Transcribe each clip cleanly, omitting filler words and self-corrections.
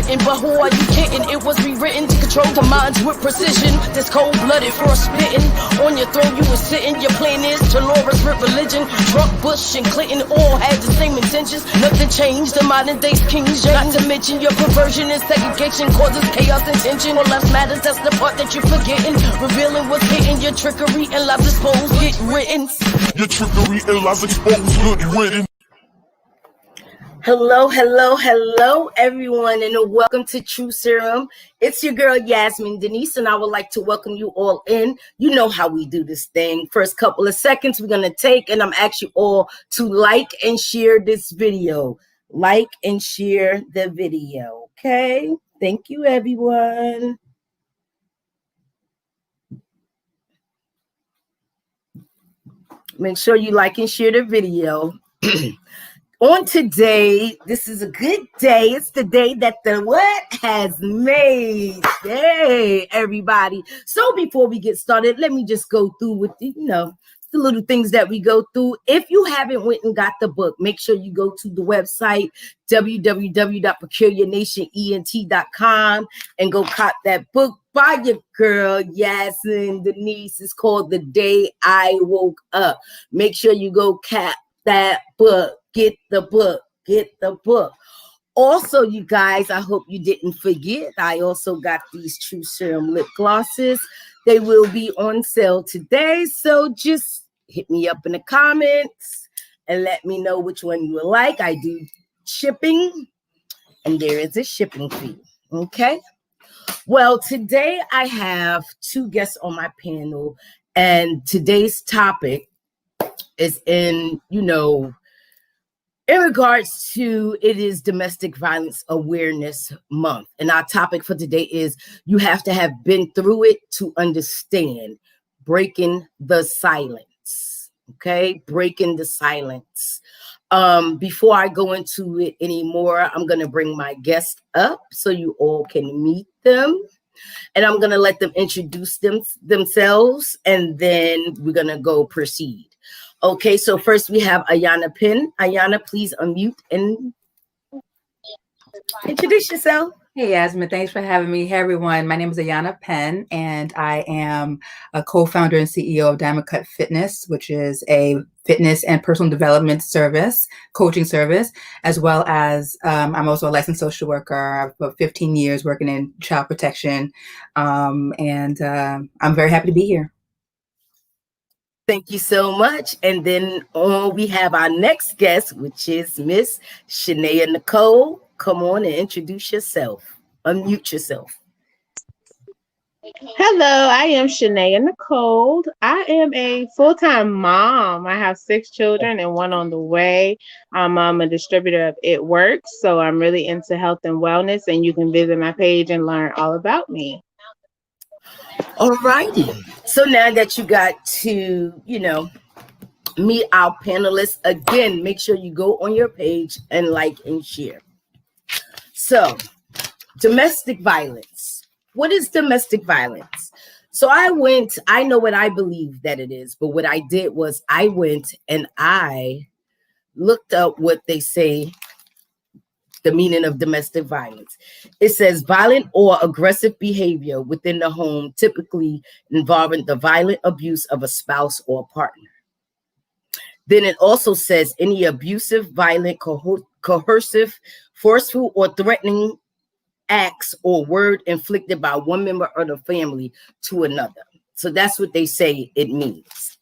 written, but who are you kidding? It was rewritten to control the minds with precision. This cold-blooded for a spitting. On your throne you were sitting. Your plan is to lure us with religion. Trump, Bush, and Clinton all had the same intentions. Nothing changed. The modern day's King James. Not to mention your perversion and segregation causes chaos and tension. What less matters, that's the part that you're forgetting. Revealing what's hidden. Your trickery and lies exposed get written. Your trickery and lies exposed get written. Hello, everyone, and welcome to True Serum. It's your girl, Yasmin Denise, and I would like to welcome you all in. You know how we do this thing. First couple of seconds we're going to take, and I'm asking you all to like and share this video. Like and share the video, okay? Thank you, everyone. Make sure you like and share the video. On today, this is a good day. It's the day that the what has made. Hey, everybody. So before we get started, let me just go through with the little things that we go through. If you haven't went and got the book, make sure you go to the website, www.peculiarnationent.com, and go cop that book by your girl, Yasmin Denise. It's called The Day I Woke Up. Make sure you go cap that book. Get the book. Also, you guys, I hope you didn't forget, I also got these True Serum lip glosses. They will be on sale today. So just hit me up in the comments and let me know which one you would like. I do shipping, and there is a shipping fee. Okay. Well, today I have two guests on my panel, and today's topic is in regards to, it is Domestic Violence Awareness Month. And our topic for today is, you have to have been through it to understand. Breaking the silence. Okay? Breaking the silence. Before I go into it anymore, I'm going to bring my guests up so you all can meet them. And I'm going to let them introduce themselves, and then we're going to go proceed. Okay, so first we have Ayana Penn. Ayana, please unmute and introduce yourself. Hey, Yasmin, thanks for having me. Hey, everyone. My name is Ayana Penn, and I am a co-founder and CEO of Diamond Cut Fitness, which is a fitness and personal development service, coaching service, as well as I'm also a licensed social worker. I've about 15 years working in child protection, and I'm very happy to be here. Thank you so much. And then we have our next guest, which is Miss Shania Nicole. Come on and introduce yourself. Unmute yourself. Hello, I am Shania Nicole. I am a full-time mom. I have 6 children and 1 on the way. I'm a distributor of It Works, so I'm really into health and wellness, and you can visit my page and learn all about me. All righty. So now that you got to, meet our panelists, again, make sure you go on your page and like and share. So, domestic violence. What is domestic violence? So I know what I believe that it is, but what I did was I went and I looked up what they say the meaning of domestic violence. It says violent or aggressive behavior within the home, typically involving the violent abuse of a spouse or partner. Then it also says any abusive, violent, coercive, forceful, or threatening acts or word inflicted by one member of the family to another. So that's what they say it means.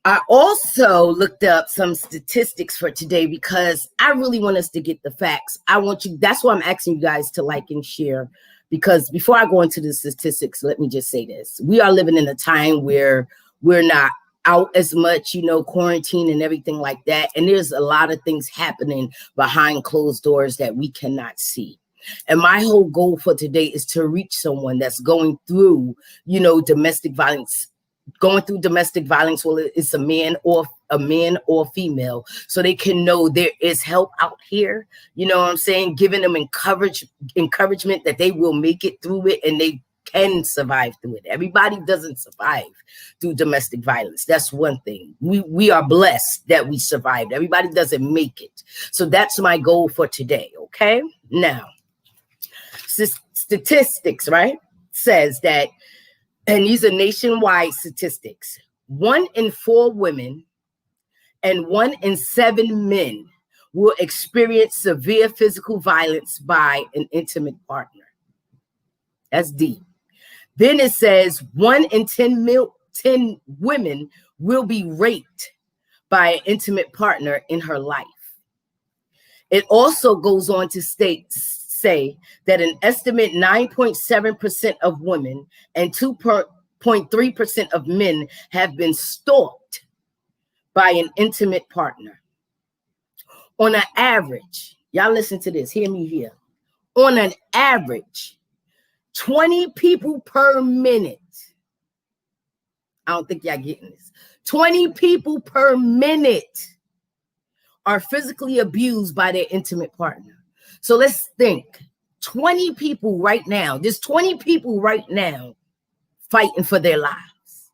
I also looked up some statistics for today because I really want us to get the facts. That's why I'm asking you guys to like and share, because before I go into the statistics, let me just say this. We are living in a time where we're not out as much, quarantine and everything like that. And there's a lot of things happening behind closed doors that we cannot see. And my whole goal for today is to reach someone that's going through, domestic violence, whether it's a man or female, so they can know there is help out here. You know what I'm saying? Giving them encouragement that they will make it through it, and they can survive through it. Everybody doesn't survive through domestic violence. That's one thing. We are blessed that we survived. Everybody doesn't make it. So that's my goal for today, okay? Now, statistics, right, says that, and these are nationwide statistics, 1 in 4 women and 1 in 7 men will experience severe physical violence by an intimate partner. That's deep. Then it says 1 in 10 women will be raped by an intimate partner in her life. It also goes on to say that an estimate 9.7% of women and 2.3% of men have been stalked by an intimate partner. On an average, y'all listen to this, hear me here. On an average, 20 people per minute. I don't think y'all getting this. 20 people per minute are physically abused by their intimate partner. So let's think, 20 people right now, there's 20 people right now fighting for their lives.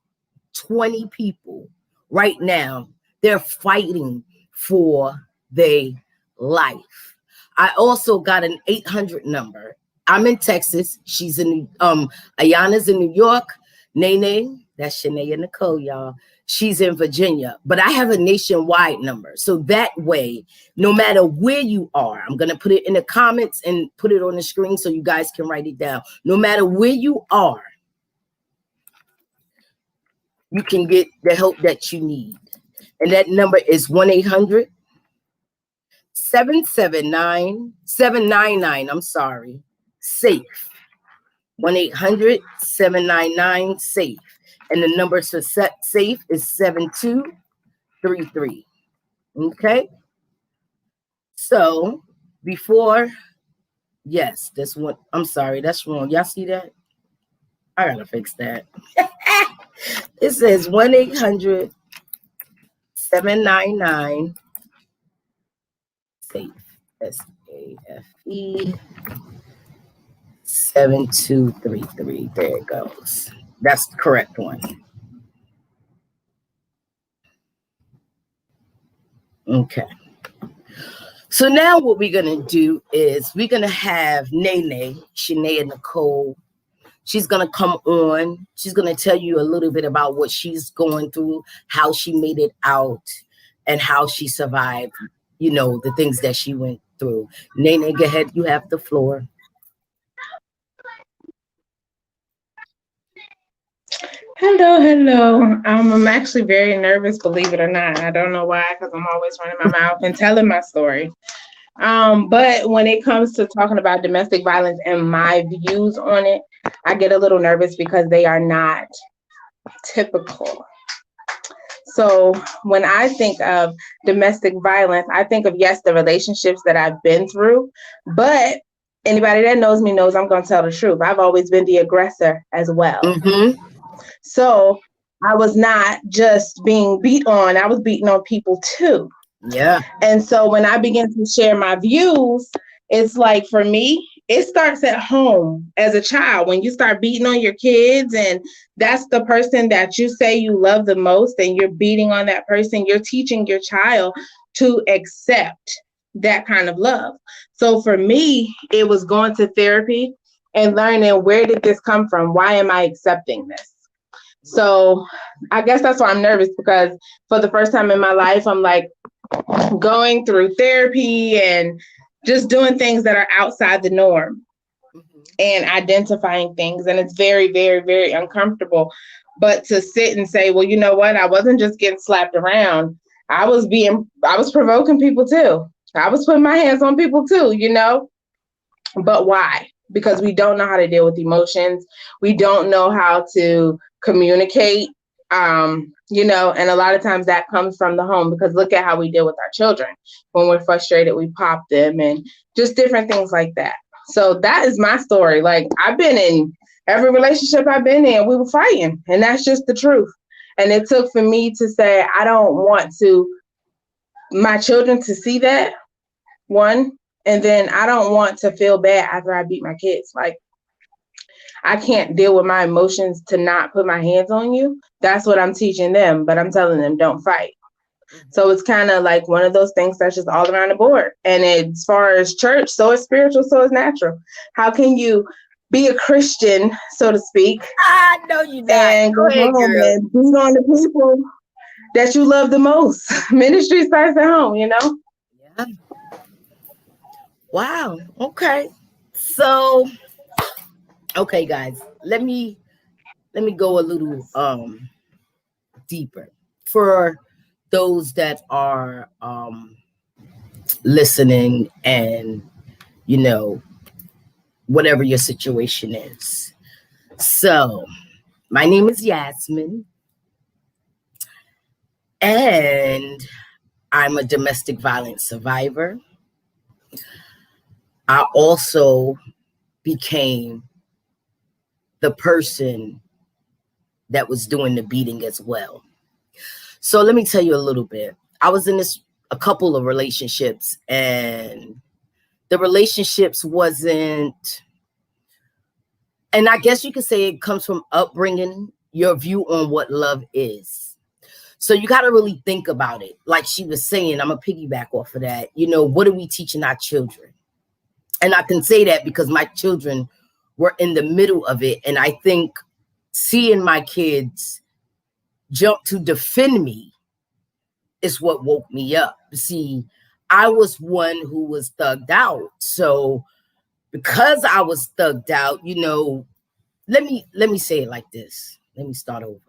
20 people right now, they're fighting for their life. I also got an 800 number. I'm in Texas. She's in Ayana's in New York. Nene, that's Shanae and Nicole, y'all. She's in Virginia, but I have a nationwide number. So that way, no matter where you are, I'm going to put it in the comments and put it on the screen so you guys can write it down. No matter where you are, you can get the help that you need. And that number is 1-800-799, SAFE. 1-800-799-SAFE. And the number for SAFE is 7233. Okay? So before, yes, that's one. I'm sorry, that's wrong. Y'all see that? I gotta fix that. It says 1-800-799 SAFE. SAFE 7233. There it goes. That's the correct one. Okay. So now what we're gonna do is we're gonna have Nene, Shanae, and Nicole. She's gonna come on. She's gonna tell you a little bit about what she's going through, how she made it out, and how she survived, you know, the things that she went through. Nene, go ahead, you have the floor. Hello. I'm actually very nervous, believe it or not. I don't know why, because I'm always running my mouth and telling my story. But when it comes to talking about domestic violence and my views on it, I get a little nervous because they are not typical. So when I think of domestic violence, I think of, yes, the relationships that I've been through, but anybody that knows me knows I'm going to tell the truth. I've always been the aggressor as well. Mm-hmm. So I was not just being beat on, I was beating on people too. Yeah. And so when I begin to share my views, it's like, for me, it starts at home as a child. When you start beating on your kids and that's the person that you say you love the most and you're beating on that person, you're teaching your child to accept that kind of love. So for me, it was going to therapy and learning, where did this come from? Why am I accepting this? So I guess that's why I'm nervous, because for the first time in my life, I'm like going through therapy and just doing things that are outside the norm and identifying things. And it's very, very, very uncomfortable. But to sit and say, well, you know what? I wasn't just getting slapped around. I was provoking people too. I was putting my hands on people too, you know? But why? Because we don't know how to deal with emotions. We don't know how to communicate, you know, and a lot of times that comes from the home, because look at how we deal with our children. When we're frustrated, we pop them and just different things like that. So that is my story. Like, I've been in every relationship I've been in, we were fighting, and that's just the truth. And it took for me to say, I don't want my children to see that, one, and then I don't want to feel bad after I beat my kids. Like, I can't deal with my emotions to not put my hands on you. That's what I'm teaching them, but I'm telling them don't fight. So it's kind of like one of those things that's just all around the board. And as far as church, so is spiritual, so is natural. How can you be a Christian, so to speak, I know you not. and go ahead, home girl. and beat on the people that you love the most? Ministry starts at home, you know? Yeah. Wow. Okay. So, okay, guys, let me go a little deeper for those that are listening, and you know, whatever your situation is. So, my name is Yasmin, and I'm a domestic violence survivor. I also became the person that was doing the beating as well. So let me tell you a little bit. I was in a couple of relationships, and the relationships wasn't, and I guess you could say it comes from upbringing, your view on what love is. So you got to really think about it. Like she was saying, I'm going to piggyback off of that. You know, what are we teaching our children? And I can say that because my children were in the middle of it. And I think seeing my kids jump to defend me is what woke me up. See, I was one who was thugged out. So because I was thugged out, you know, let me say it like this. Let me start over.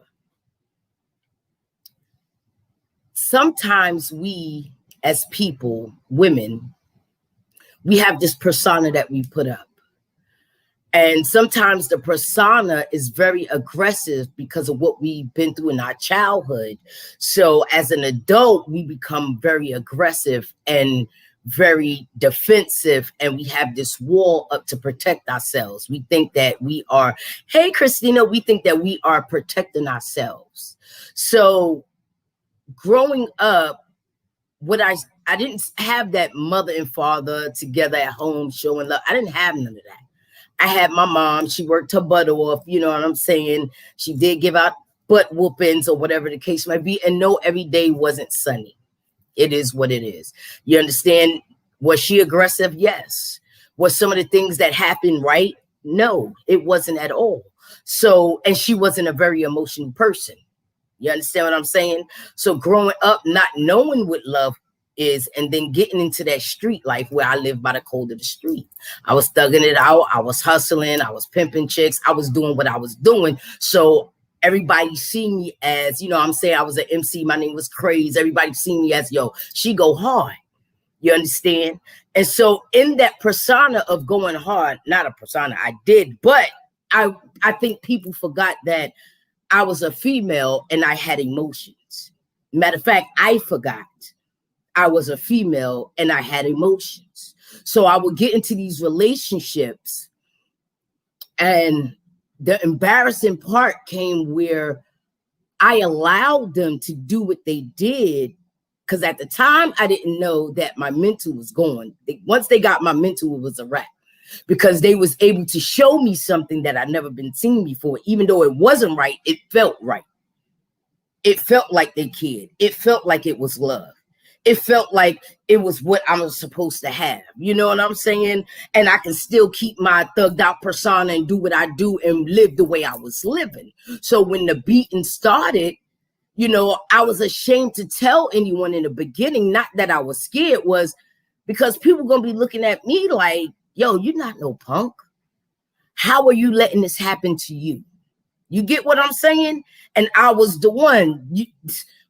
Sometimes we as people, women, we have this persona that we put up. And sometimes the persona is very aggressive because of what we've been through in our childhood. So as an adult, we become very aggressive and very defensive, and we have this wall up to protect ourselves. We think that we are, hey, Christina, we think that we are protecting ourselves. So growing up, I didn't have that mother and father together at home showing love. I didn't have none of that. I had my mom. She worked her butt off. You know what I'm saying? She did give out butt whoopings or whatever the case might be. And no, every day wasn't sunny. It is what it is. You understand? Was she aggressive? Yes. Was some of the things that happened right? No, it wasn't at all. So, and she wasn't a very emotional person. You understand what I'm saying? So growing up, not knowing what love is, and then getting into that street life where I live by the code of the street. I was thugging it out. I was hustling. I was pimping chicks. I was doing what I was doing. So everybody see me as, you know what I'm saying? I was an MC. My name was Craze. Everybody see me as, yo, she go hard. You understand? And so in that persona of going hard, not a persona I did, but I think people forgot that I was a female and I had emotions. Matter of fact, I forgot I was a female and I had emotions. So I would get into these relationships, and the embarrassing part came where I allowed them to do what they did, because at the time I didn't know that my mental was gone. Once they got my mental, it was a wrap, because they was able to show me something that I'd never been seen before. Even though it wasn't right, it felt right. It felt like they cared. It felt like it was love. It felt like it was what I was supposed to have. You know what I'm saying? And I can still keep my thugged out persona and do what I do and live the way I was living. So when the beating started, you know, I was ashamed to tell anyone in the beginning, not that I was scared, was because people going to be looking at me like, yo, you're not no punk. How are you letting this happen to you? You get what I'm saying? And I was the one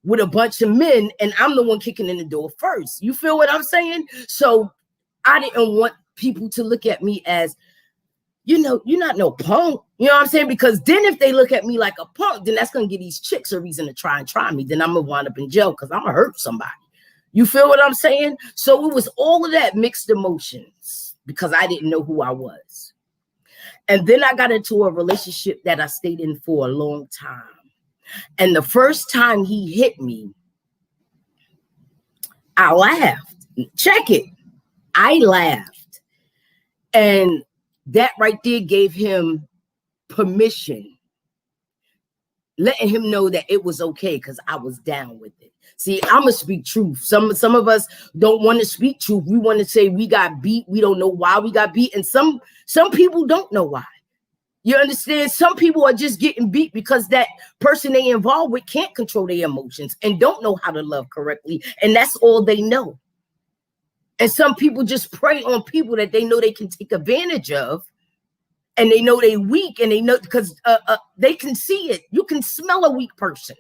with a bunch of men, and I'm the one kicking in the door first. You feel what I'm saying? So I didn't want people to look at me as, you know, you're not no punk. You know what I'm saying? Because then if they look at me like a punk, then that's going to give these chicks a reason to try me. Then I'm going to wind up in jail because I'm going to hurt somebody. You feel what I'm saying? So it was all of that mixed emotions because I didn't know who I was. And then I got into a relationship that I stayed in for a long time. And the first time he hit me, I laughed. Check it. I laughed. And that right there gave him permission, letting him know that it was okay because I was down with it. See, I'm gonna speak truth. Some of us don't want to speak truth. We want to say we got beat. We don't know why we got beat, and some people don't know why. You understand? Some people are just getting beat because that person they involved with can't control their emotions and don't know how to love correctly, and that's all they know. And some people just prey on people that they know they can take advantage of, and they know they weak, and they know because they can see it. You can smell a weak person.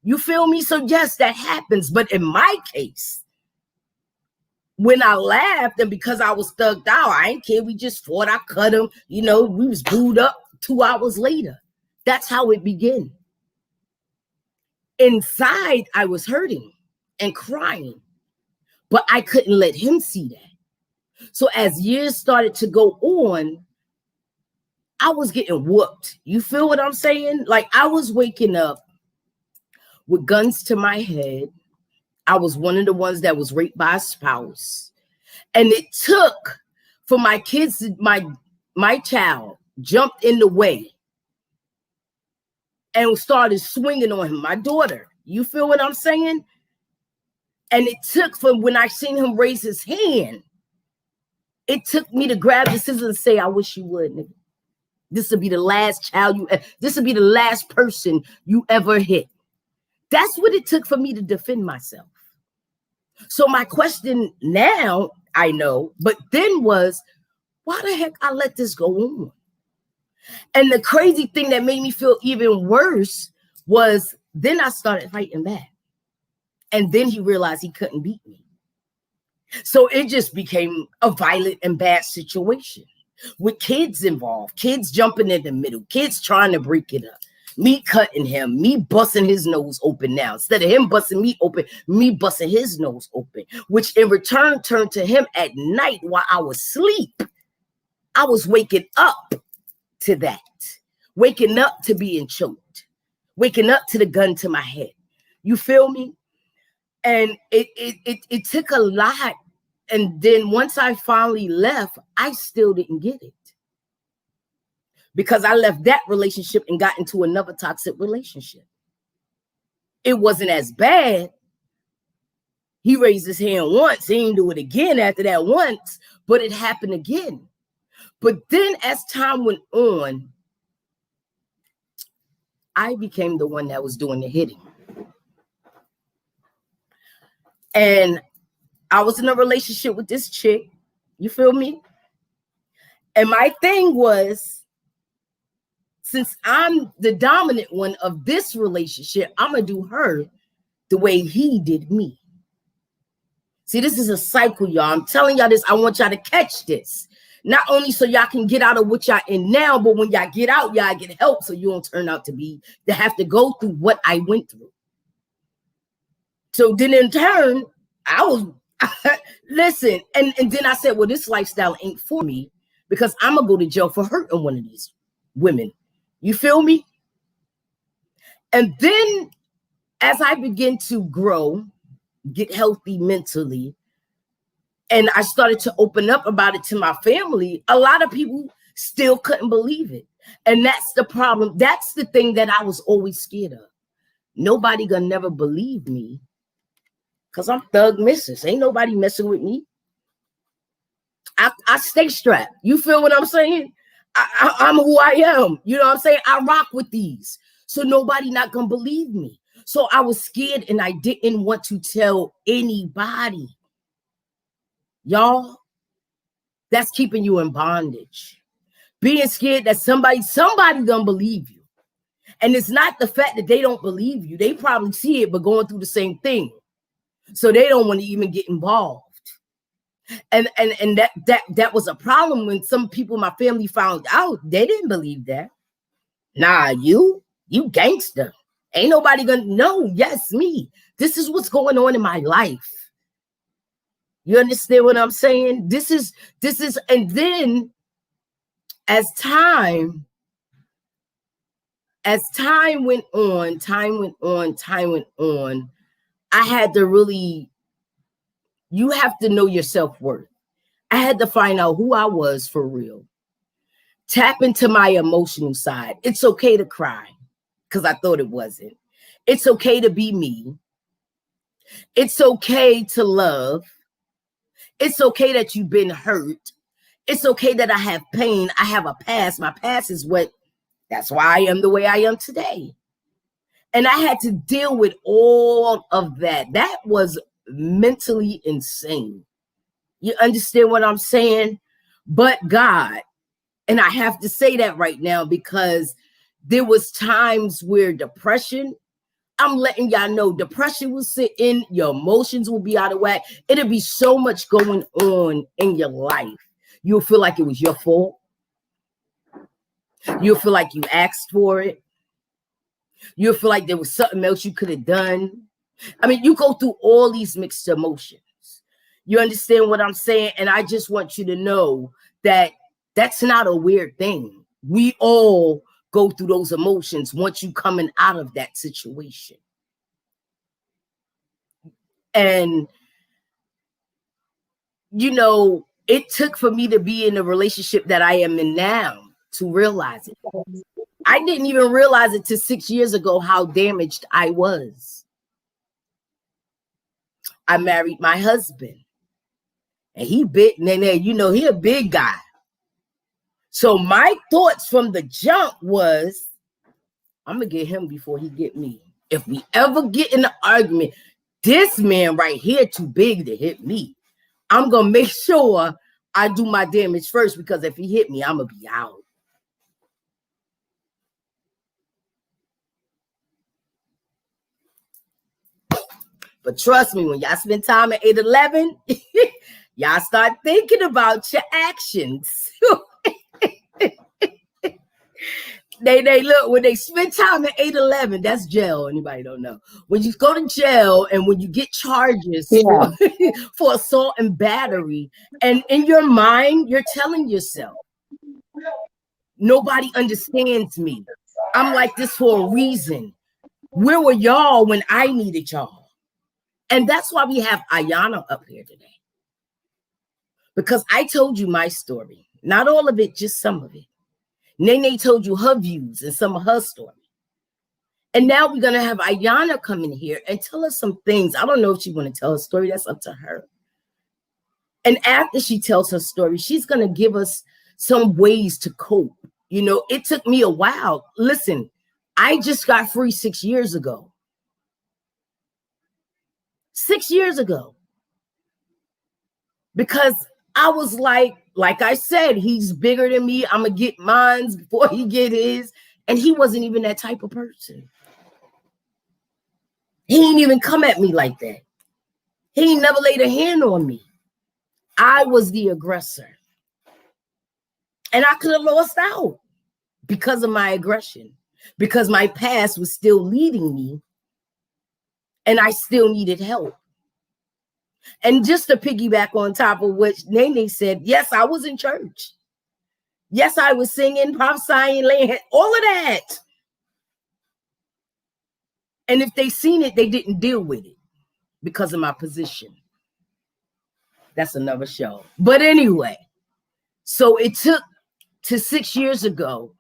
You feel me? So yes, that happens. But in my case, when I laughed and because I was thugged out, I ain't care. We just fought. I cut him. You know, we was booed up 2 hours later. That's how it began. Inside, I was hurting and crying, but I couldn't let him see that. So as years started to go on, I was getting whooped. You feel what I'm saying? Like I was waking up with guns to my head. I was one of the ones that was raped by a spouse. And it took for my kids, my child jumped in the way and started swinging on him, my daughter. You feel what I'm saying? And it took from when I seen him raise his hand, it took me to grab the scissors and say, I wish you would, nigga. This will be the last child this will be the last person you ever hit. That's what it took for me to defend myself. So my question now, I know, but then was, why the heck I let this go on? And the crazy thing that made me feel even worse was then I started fighting back. And then he realized he couldn't beat me. So it just became a violent and bad situation with kids involved, kids jumping in the middle, kids trying to break it up. Me cutting him, me busting his nose open now. Instead of him busting me open, me busting his nose open, which in return turned to him at night while I was asleep. I was waking up to that, waking up to being choked, waking up to the gun to my head. You feel me? And it took a lot. And then once I finally left, I still didn't get it. Because I left that relationship and got into another toxic relationship. It wasn't as bad. He raised his hand once. He didn't do it again after that once, but it happened again. But then as time went on, I became the one that was doing the hitting. And I was in a relationship with this chick. You feel me? And my thing was, since I'm the dominant one of this relationship, I'm going to do her the way he did me. See, this is a cycle, y'all. I'm telling y'all this. I want y'all to catch this. Not only so y'all can get out of what y'all in now, but when y'all get out, y'all get help so you don't turn out to have to go through what I went through. So then in turn, I was, listen, and then I said, well, this lifestyle ain't for me because I'm going to go to jail for hurting one of these women. You feel me? And then as I begin to grow, get healthy mentally, and I started to open up about it to my family, a lot of people still couldn't believe it. And that's the problem. That's the thing that I was always scared of. Nobody gonna never believe me because I'm Thug Mrs. Ain't nobody messing with me. I stay strapped. You feel what I'm saying? I'm who I am. You know what I'm saying? I rock with these. So nobody not gonna believe me. So I was scared and I didn't want to tell anybody. Y'all, that's keeping you in bondage. Being scared that somebody gonna believe you. And it's not the fact that they don't believe you. They probably see it, but going through the same thing. So they don't want to even get involved. And that was a problem when some people in my family found out. They didn't believe that. Nah, you gangster. Ain't nobody gonna know. Yes, me. This is what's going on in my life. You understand what I'm saying? This is, and then as time went on, I had to really, you have to know your self-worth. I had to find out who I was for real. Tap into my emotional side. It's okay to cry because I thought it wasn't. It's okay to be me. It's okay to love. It's okay that you've been hurt. It's okay that I have pain. I have a past. My past is that's why I am the way I am today. And I had to deal with all of that. That was mentally insane. You understand what I'm saying? But God, and I have to say that right now because there was times where depression, I'm letting y'all know, depression will sit in, your emotions will be out of whack. It'll be so much going on in your life. You'll feel like it was your fault. You'll feel like you asked for it. You'll feel like there was something else you could have done. I mean, you go through all these mixed emotions. You understand what I'm saying? And I just want you to know that that's not a weird thing. We all go through those emotions once you coming out of that situation. And, you know, it took for me to be in the relationship that I am in now to realize it. I didn't even realize it till 6 years ago how damaged I was. I married my husband. And he big, you know, he a big guy. So my thoughts from the jump was, I'm gonna get him before he get me. If we ever get in an argument, this man right here too big to hit me. I'm gonna make sure I do my damage first, because if he hit me, I'm gonna be out. But trust me, when y'all spend time at 8-11, y'all start thinking about your actions. They look, when they spend time at 8-11, that's jail. Anybody don't know. When you go to jail and when you get charges for assault and battery, and in your mind, you're telling yourself, nobody understands me. I'm like this for a reason. Where were y'all when I needed y'all? And that's why we have Ayana up here today. Because I told you my story. Not all of it, just some of it. Nene told you her views and some of her story. And now we're going to have Ayana come in here and tell us some things. I don't know if she want to tell her story. That's up to her. And after she tells her story, she's going to give us some ways to cope. You know, it took me a while. Listen, I just got free 6 years ago. 6 years ago. Because I was like I said, he's bigger than me. I'm going to get mine before he get his. And he wasn't even that type of person. He ain't even come at me like that. He ain't never laid a hand on me. I was the aggressor. And I could have lost out because of my aggression. Because my past was still leading me. And I still needed help. And just to piggyback on top of what Nene said, yes, I was in church. Yes, I was singing, prophesying, laying hands, all of that. And if they seen it, they didn't deal with it because of my position. That's another show. But anyway, so it took to 6 years ago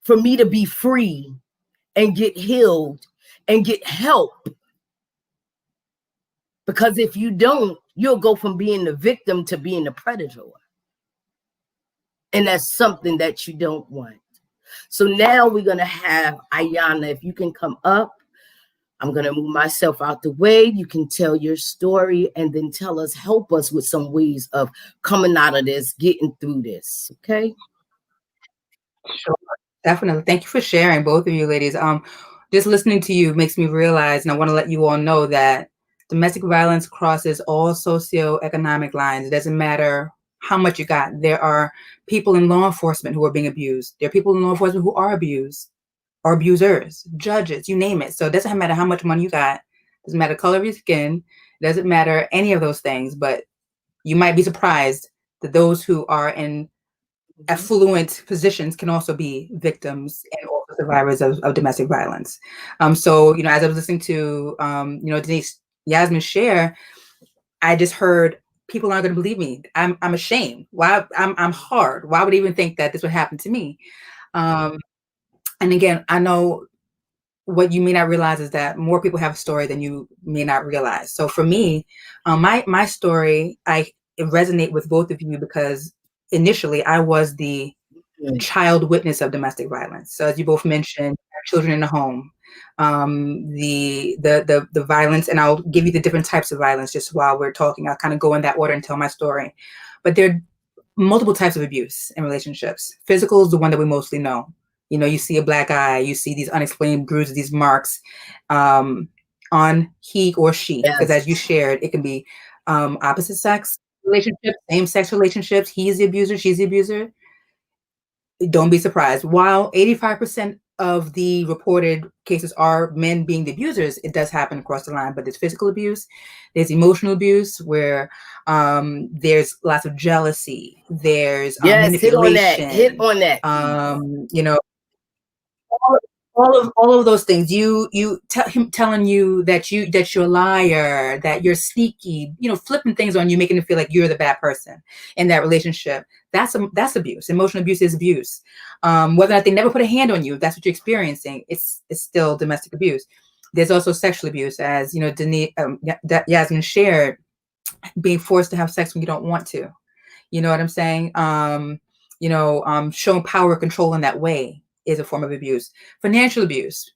for me to be free and get healed and get help. Because if you don't, you'll go from being the victim to being the predator. And that's something that you don't want. So now we're going to have Ayana. If you can come up, I'm going to move myself out the way. You can tell your story and then help us with some ways of coming out of this, getting through this. Okay? Sure. Definitely. Thank you for sharing, both of you ladies. Just listening to you makes me realize, and I want to let you all know that domestic violence crosses all socioeconomic lines. It doesn't matter how much you got. There are people in law enforcement who are being abused. There are people in law enforcement who are abused or abusers, judges, you name it. So it doesn't matter how much money you got. It doesn't matter the color of your skin. It doesn't matter any of those things. But you might be surprised that those who are in affluent positions can also be victims and also survivors of domestic violence. So, you know, as I was listening to, Denise Yasmin share, I just heard people aren't going to believe me. I'm ashamed. Why? I'm hard. Why would I even think that this would happen to me? Um, and again, I know what you may not realize is that more people have a story than you may not realize. So for me, my story, it resonate with both of you because initially I was the child witness of domestic violence. So as you both mentioned, children in the home, the violence, and I'll give you the different types of violence just while we're talking. I'll kind of go in that order and tell my story. But there are multiple types of abuse in relationships. Physical is the one that we mostly know. You know, you see a black eye, you see these unexplained bruises, these marks on he or she. Because as you shared, it can be opposite sex relationships, same sex relationships. He's the abuser, she's the abuser. Don't be surprised. While 85% of the reported cases are men being the abusers, it does happen across the line. But there's physical abuse, there's emotional abuse, where there's lots of jealousy, there's manipulation. Hit on that. You know, all of those things. You him telling you that you're a liar, that you're sneaky, you know, flipping things on you, making it feel like you're the bad person in that relationship. That's abuse. Emotional abuse is abuse. Whether or not they never put a hand on you, if that's what you're experiencing, it's still domestic abuse. There's also sexual abuse, as you know, Yasmin shared, being forced to have sex when you don't want to. You know what I'm saying? Showing power, control in that way is a form of abuse. Financial abuse,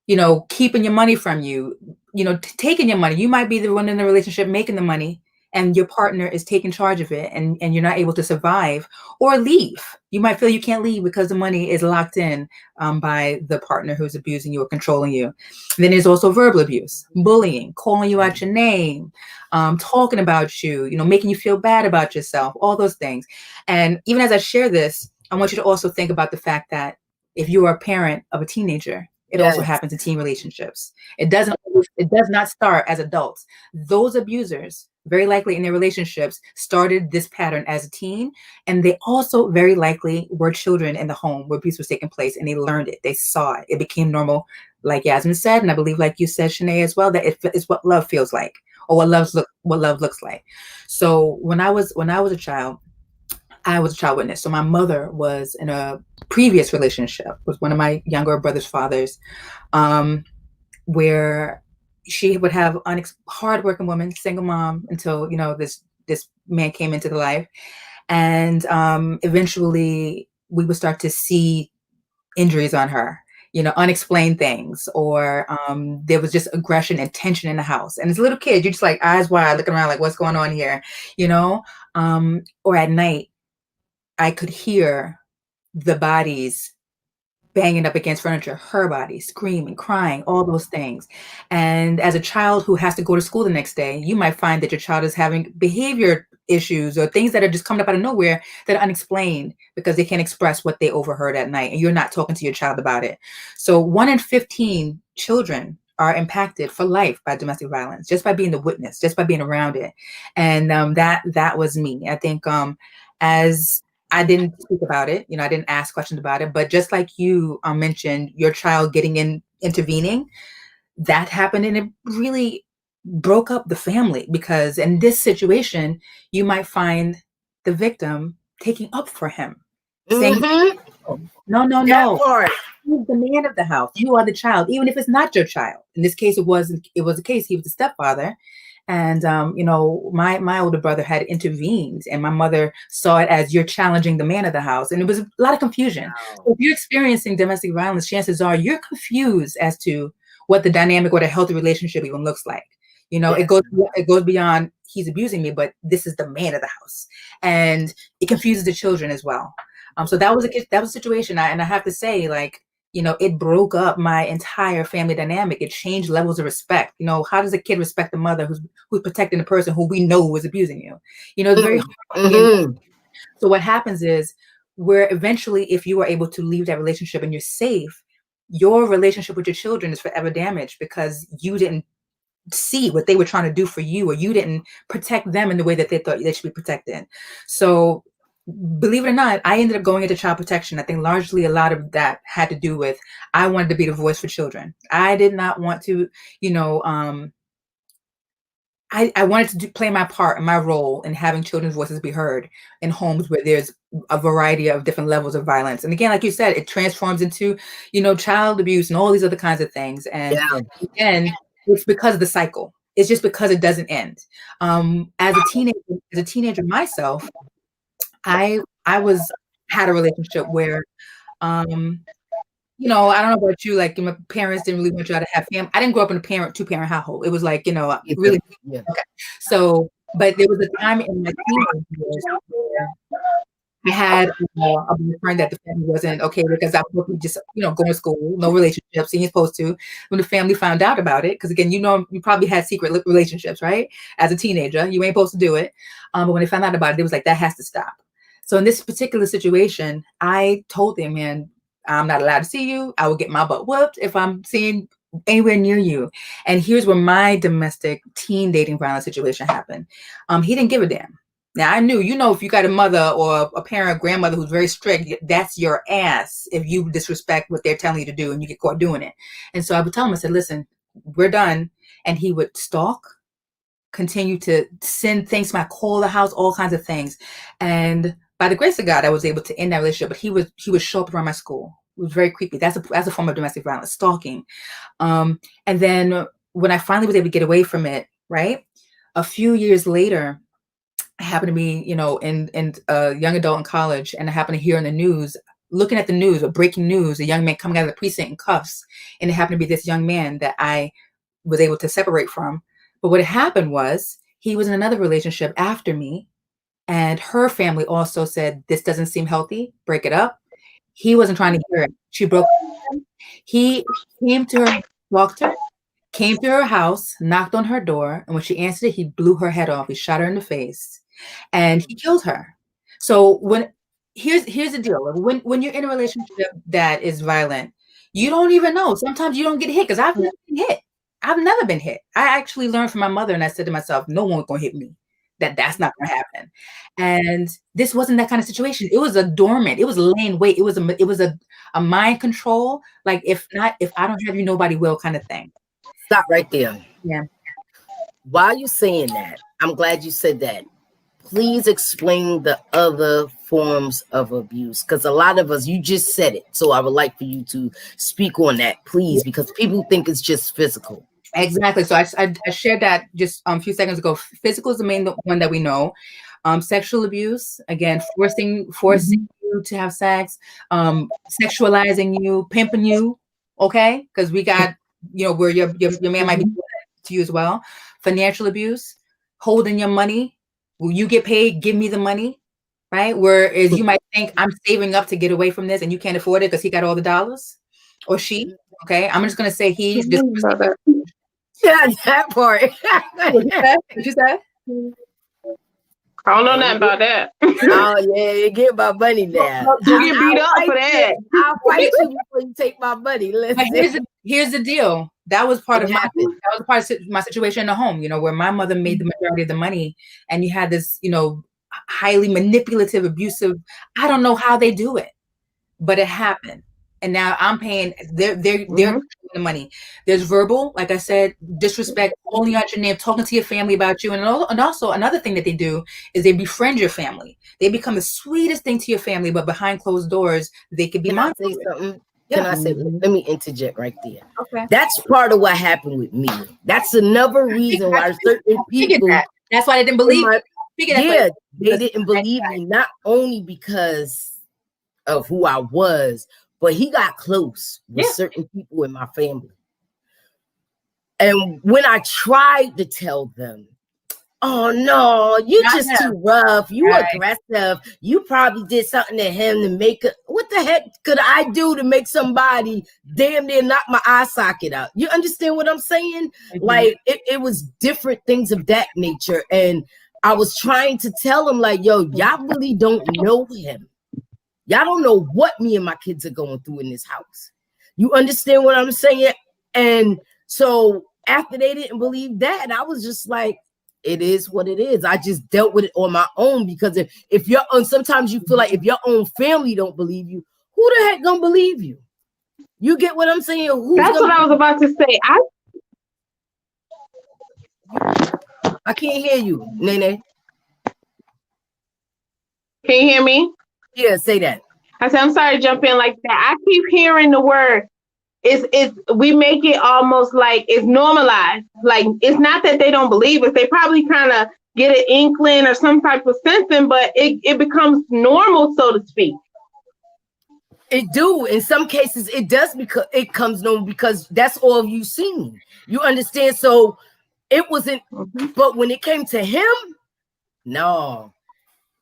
you know, keeping your money from you, you know, taking your money. You might be the one in the relationship making the money, and your partner is taking charge of it, and you're not able to survive or leave. You might feel you can't leave because the money is locked in by the partner who's abusing you or controlling you. And then there's also verbal abuse, bullying, calling you out your name, talking about you, you know, making you feel bad about yourself, all those things. And even as I share this, I want you to also think about the fact that if you are a parent of a teenager, it also happens in teen relationships. It does not start as adults. Those abusers, very likely in their relationships, started this pattern as a teen, and they also very likely were children in the home where abuse was taking place, and they learned it. They saw it. It became normal, like Yasmin said, and I believe, like you said, Shanae, as well, that it is what love feels like, or what love looks like. So when I was a child, I was a child witness. So my mother was in a previous relationship with one of my younger brother's fathers, where she would have hardworking woman, single mom, until, you know, this man came into the life. And eventually we would start to see injuries on her, you know, unexplained things, or there was just aggression and tension in the house. And as a little kid, you're just like eyes wide, looking around like, what's going on here, you know? Or at night, I could hear the bodies banging up against furniture, her body, screaming, crying, all those things. And as a child who has to go to school the next day, you might find that your child is having behavior issues or things that are just coming up out of nowhere that are unexplained because they can't express what they overheard at night, and you're not talking to your child about it. So 1 in 15 children are impacted for life by domestic violence, just by being the witness, just by being around it. And that was me. I think as I didn't speak about it, you know, I didn't ask questions about it, but just like you mentioned, your child intervening, that happened, and it really broke up the family, because in this situation, you might find the victim taking up for him, saying, no, you're the man of the house, you are the child, even if it's not your child. In this case, it was a case, he was the stepfather. And, my older brother had intervened, and my mother saw it as, you're challenging the man of the house. And it was a lot of confusion. Wow. So if you're experiencing domestic violence, chances are you're confused as to what the dynamic, what a healthy relationship even looks like. You know, it goes beyond, he's abusing me, but this is the man of the house. And it confuses the children as well. So that was a situation. And I have to say, like, you know, it broke up my entire family dynamic. It changed levels of respect. You know, how does a kid respect the mother who's protecting the person who we know was abusing you? You know, it's very hard. So what happens is, where eventually, if you are able to leave that relationship and you're safe, your relationship with your children is forever damaged because you didn't see what they were trying to do for you, or you didn't protect them in the way that they thought they should be protected. So believe it or not, I ended up going into child protection. I think largely a lot of that had to do with, I wanted to be the voice for children. I did not want to, I wanted to play my part and my role in having children's voices be heard in homes where there's a variety of different levels of violence. And again, like you said, it transforms into, child abuse and all these other kinds of things. And again, it's because of the cycle. It's just because it doesn't end. As a teenager myself, I had a relationship where, I don't know about you, like my parents didn't really want y'all to have family. I didn't grow up in a two-parent household. It was like, really. Yeah. Okay. So, but there was a time in my teenage years where I had a boyfriend that the family wasn't okay with because I was just, going to school, no relationships, and you're supposed to. When the family found out about it, because again, you probably had secret relationships, right? As a teenager, you ain't supposed to do it. But when they found out about it, it was like, that has to stop. So in this particular situation, I told them, man, I'm not allowed to see you. I will get my butt whooped if I'm seeing anywhere near you. And here's where my domestic teen dating violence situation happened. He didn't give a damn. Now I knew, if you got a mother or a parent, grandmother who's very strict, that's your ass if you disrespect what they're telling you to do and you get caught doing it. And so I would tell him, I said, listen, we're done. And he would stalk, continue to send things to my call the house, all kinds of things. And by the grace of God, I was able to end that relationship, but he would show up around my school. It was very creepy. That's a form of domestic violence, stalking. And then when I finally was able to get away from it, right, a few years later, I happened to be, in a young adult in college, and I happened to hear in the news, looking at the news or breaking news, a young man coming out of the precinct in cuffs, and it happened to be this young man that I was able to separate from. But what happened was he was in another relationship after me, and her family also said, this doesn't seem healthy, break it up. He wasn't trying to hear it. She broke it. He came to her, walked her, came to her house, knocked on her door, and when she answered it, he blew her head off. He shot her in the face, and he killed her. So here's the deal. When you're in a relationship that is violent, you don't even know. Sometimes you don't get hit, because I've never been hit. I've never been hit. I actually learned from my mother, and I said to myself, no one's going to hit me. That's not going to happen. And this wasn't that kind of situation. It was a dormant. It was laying wait. It was a mind control. Like, if I don't have you, nobody will kind of thing. Stop right there. Yeah. While you saying that, I'm glad you said that. Please explain the other forms of abuse, because a lot of us, you just said it. So I would like for you to speak on that, please, because people think it's just physical. Exactly. So I shared that just a few seconds ago. Physical is the main one that we know. Sexual abuse, again, forcing you to have sex, sexualizing you, pimping you. Okay, because we got where your man might be doing that to you as well. Financial abuse, holding your money. Will you get paid? Give me the money. Right. Whereas you might think I'm saving up to get away from this, and you can't afford it because he got all the dollars, or she. Okay, I'm just gonna say he's just. Yeah, that part. What you said? I don't know nothing about that. Oh yeah, you get my money now. You get beat up for that. I'll fight you before you take my money. Listen. Here's the deal. That was part of my situation in the home, where my mother made the majority of the money, and you had this, highly manipulative, abusive. I don't know how they do it, but it happened. And now I'm paying. They're the money. There's verbal, like I said, disrespect, calling out your name, talking to your family about you, and also another thing that they do is they befriend your family. They become the sweetest thing to your family, but behind closed doors, they could be. Can I say something? Can I say? Let me interject right there. Okay. That's part of what happened with me. That's another reason why certain people. That's why they didn't believe. They didn't believe me, not only because of who I was, but he got close with certain people in my family. And when I tried to tell them, oh no, you're just too rough, you aggressive, you probably did something to him to make it. What the heck could I do to make somebody damn near knock my eye socket out? You understand what I'm saying? Mm-hmm. Like it was different things of that nature. And I was trying to tell him, like, yo, y'all really don't know him. Y'all don't know what me and my kids are going through in this house. You understand what I'm saying? And so after they didn't believe that, I was just like, it is what it is. I just dealt with it on my own, because if you're sometimes you feel like if your own family don't believe you, who the heck gonna believe you? You get what I'm saying? That's what I was about to say. I can't hear you, Nene. Can you hear me? Yeah, say that. I said, I'm sorry to jump in like that. I keep hearing the word. It's we make it almost like it's normalized. Like it's not that they don't believe it. They probably kind of get an inkling or some type of sensing, but it becomes normal, so to speak. It do. In some cases, it does because it comes normal because that's all you've seen. You understand? So it wasn't, but when it came to him, no.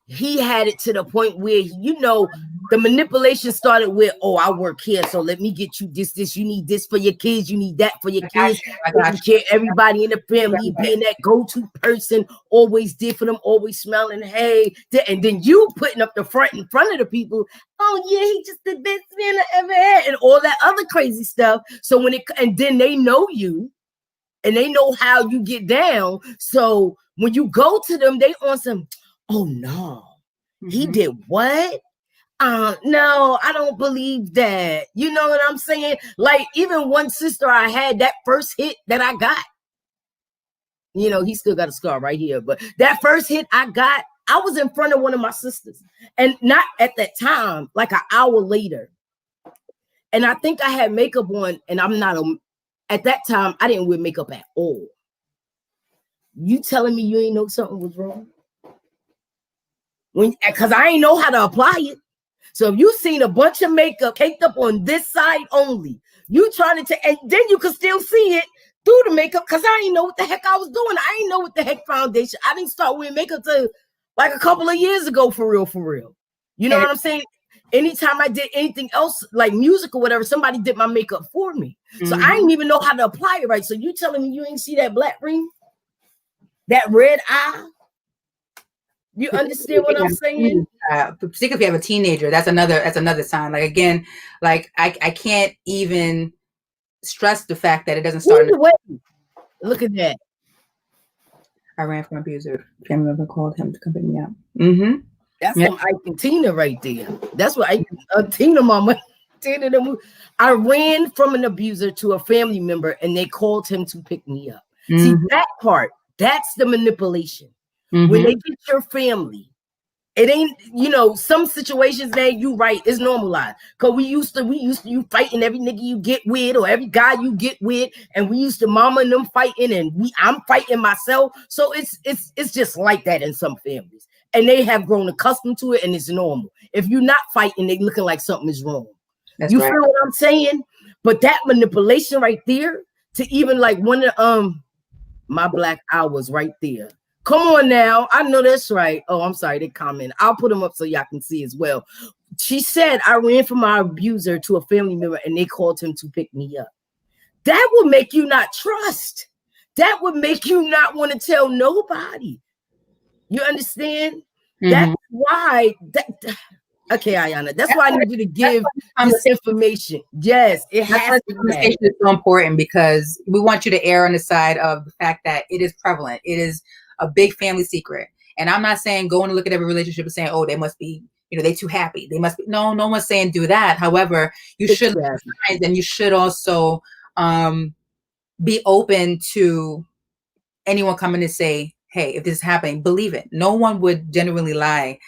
He had it to the point where, you know, the manipulation started with, oh, I work here, so let me get you this. You need this for your kids. You need that for your kids. Everybody in the family being that go-to person, always there for them, always smelling, hey. And then you putting up the front in front of the people, oh, yeah, he just the best man I ever had, and all that other crazy stuff. So and then they know you, and they know how you get down. So when you go to them, they on some, oh no, he did what? No, I don't believe that. You know what I'm saying? Like even one sister I had, that first hit that I got, you know, he still got a scar right here, but that first hit I got, I was in front of one of my sisters, and not at that time, like an hour later. And I think I had makeup on, and I'm not at that time, I didn't wear makeup at all. You telling me you ain't know something was wrong? Because I ain't know how to apply it. So if you seen a bunch of makeup caked up on this side only, you trying to and then you can still see it through the makeup, because I didn't know what the heck I was doing. I didn't know what the heck foundation. I didn't start wearing makeup till like a couple of years ago, for real. You know what I'm saying? Anytime I did anything else, like music or whatever, somebody did my makeup for me. So I didn't even know how to apply it right. So you telling me you ain't see that black ring? That red eye? You understand what I'm saying? Particularly if you have a teenager, that's another sign. Like again, like I can't even stress the fact that it doesn't start. Look at that. I ran from an abuser. Family member called him to come pick me up. That's some Ike and Tina right there. That's what Tina mama. I ran from an abuser to a family member, and they called him to pick me up. See that part? That's the manipulation. When they get your family, it ain't, you know, some situations that you right is normalized. Cause we used to you fighting every nigga you get with or every guy you get with, and we used to mama and them fighting, and I'm fighting myself. So it's just like that in some families, and they have grown accustomed to it, and it's normal. If you're not fighting, they looking like something is wrong. That's right. Feel what I'm saying? But that manipulation right there, to even like one of my black hours right there. Come on now. I know that's right. Oh, I'm sorry. They comment. I'll put them up so y'all can see as well. She said, I ran from my abuser to a family member, and they called him to pick me up. That would make you not trust. That would make you not want to tell nobody. You understand? That's why okay, Ayana. That's why I need you to give this information. Yes, it has to be. Conversation is so important because we want you to err on the side of the fact that it is prevalent. It is a big family secret. And I'm not saying go and look at every relationship and saying, oh, they must be, you know, they too happy. They must be. No one's saying do that. However, you should, and you should also be open to anyone coming to say, hey, if this is happening, believe it. No one would genuinely lie.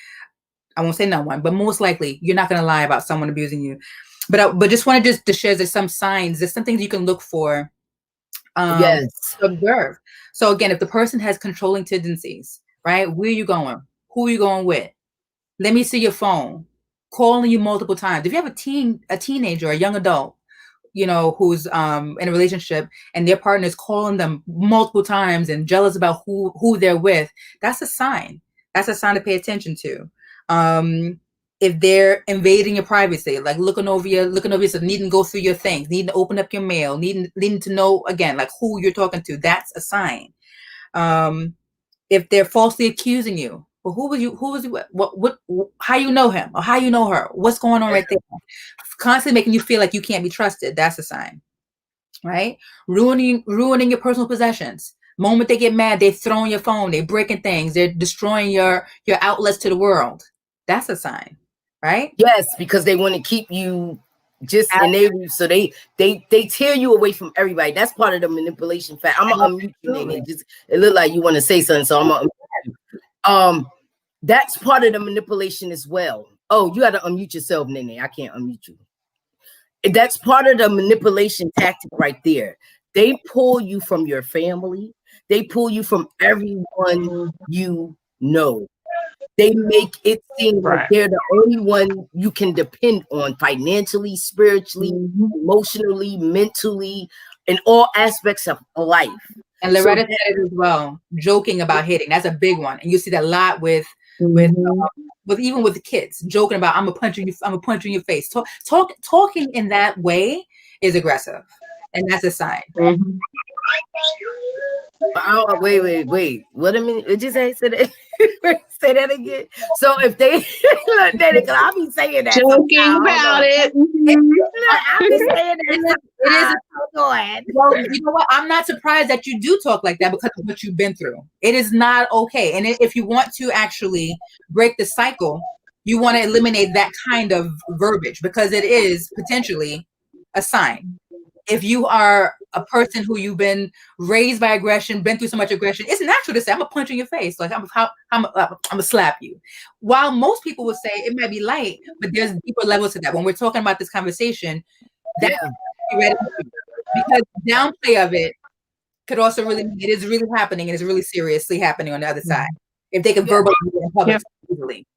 I won't say no one, but most likely you're not going to lie about someone abusing you. But just wanted to share there's some signs, there's some things you can look for. To observe. So again, if the person has controlling tendencies, right? Where are you going? Who are you going with? Let me see your phone. Calling you multiple times. If you have a teenager, a young adult, you know, who's in a relationship and their partner is calling them multiple times and jealous about who they're with, that's a sign. That's a sign to pay attention to. If they're invading your privacy, like looking over yourself, needing to go through your things, needing to open up your mail, needing to know again, like who you're talking to, that's a sign. If they're falsely accusing you, well, who was you, what, how you know him or how you know her, what's going on right there, constantly making you feel like you can't be trusted, that's a sign, right? Ruining your personal possessions. Moment they get mad, they're throwing your phone, they're breaking things, they're destroying your outlets to the world. That's a sign, right? Yes, because they want to keep you Just and they tear you away from everybody. That's part of the manipulation fact. I'm gonna unmute you, Nene. It look like you want to say something, so I'm gonna unmute you. That's part of the manipulation as well. Oh, you got to unmute yourself, Nene. I can't unmute you. That's part of the manipulation tactic right there. They pull you from your family. They pull you from everyone you know. They make it seem like they're the only one you can depend on financially, spiritually, emotionally, mentally, in all aspects of life. And Loretta said it as well, joking about hitting. That's a big one. And you see that a lot with even with the kids, joking about I'm gonna punch you in your face. Talking in that way is aggressive. And that's a sign. Oh, wait. What a minute. Did you say that? Say that again. So if they look, I'll be saying that. Joking about it. I'll be saying that. It is. Well, you know what? I'm not surprised that you do talk like that because of what you've been through. It is not okay. And if you want to actually break the cycle, you want to eliminate that kind of verbiage because it is potentially a sign. If you are a person who you've been raised by aggression, been through so much aggression, it's natural to say, I'm gonna punch in your face. Like I'm gonna slap you. While most people would say it might be light, but there's deeper levels to that. When we're talking about this conversation, that's because downplay of it could also really mean it is really happening and it's really seriously happening on the other side. If they can verbalize it in public easily.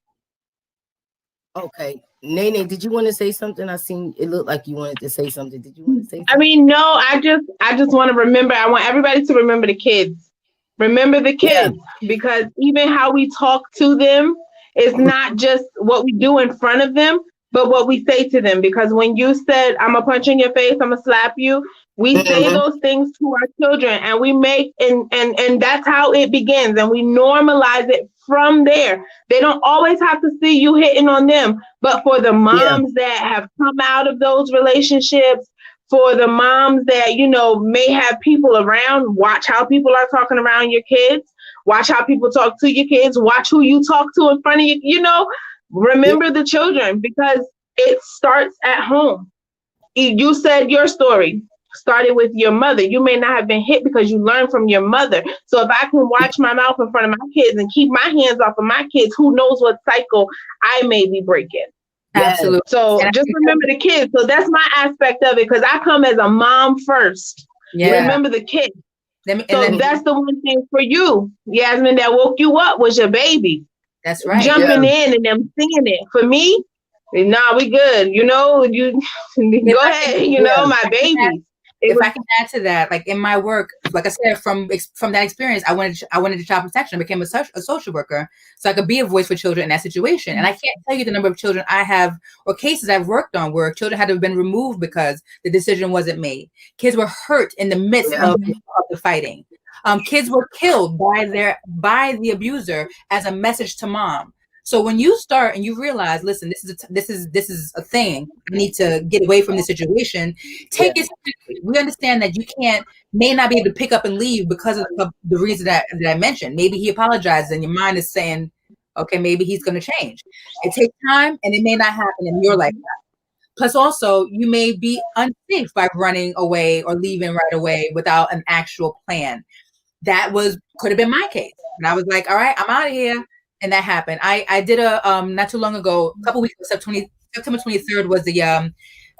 Okay. Nene, did you want to say something? I seen it looked like you wanted to say something. Did you want to say something? I mean, no, I just want to remember. I want everybody to remember the kids. Remember the kids, because even how we talk to them is not just what we do in front of them, but what we say to them. Because when you said, I'm gonna punch in your face, I'm gonna slap you, we say those things to our children, and we make and that's how it begins, and we normalize it from there. They don't always have to see you hitting on them, but for the moms that have come out of those relationships, for the moms that, you know, may have people around, watch how people are talking around your kids, watch how people talk to your kids, watch who you talk to in front of you, you know, remember the children, because it starts at home. You said your story started with your mother. You may not have been hit because you learned from your mother. So if I can watch my mouth in front of my kids and keep my hands off of my kids, who knows what cycle I may be breaking. Absolutely. So just remember the kids. So that's my aspect of it, because I come as a mom first. Remember the kids. That's the one thing for you, Yasmin, that woke you up was your baby. That's right. Jumping in and them singing it. For me, nah, we good. You know, you go ahead. You know, my baby. If I can add to that, like in my work, like I said, from that experience, I went into child protection. I became a social worker, so I could be a voice for children in that situation. And I can't tell you the number of children I have or cases I've worked on where children had to have been removed because the decision wasn't made. Kids were hurt in the midst of the fighting. Kids were killed by the abuser as a message to mom. So when you start and you realize, listen, this is a thing. I need to get away from this situation. Take it seriously. We understand that you may not be able to pick up and leave because of the reason that I mentioned. Maybe he apologizes and your mind is saying, okay, maybe he's going to change. It takes time and it may not happen in your lifetime. Plus also, you may be unsafe by running away or leaving right away without an actual plan. That could have been my case. And I was like, all right, I'm out of here. And that happened. I did not too long ago, a couple weeks ago, September 23rd was the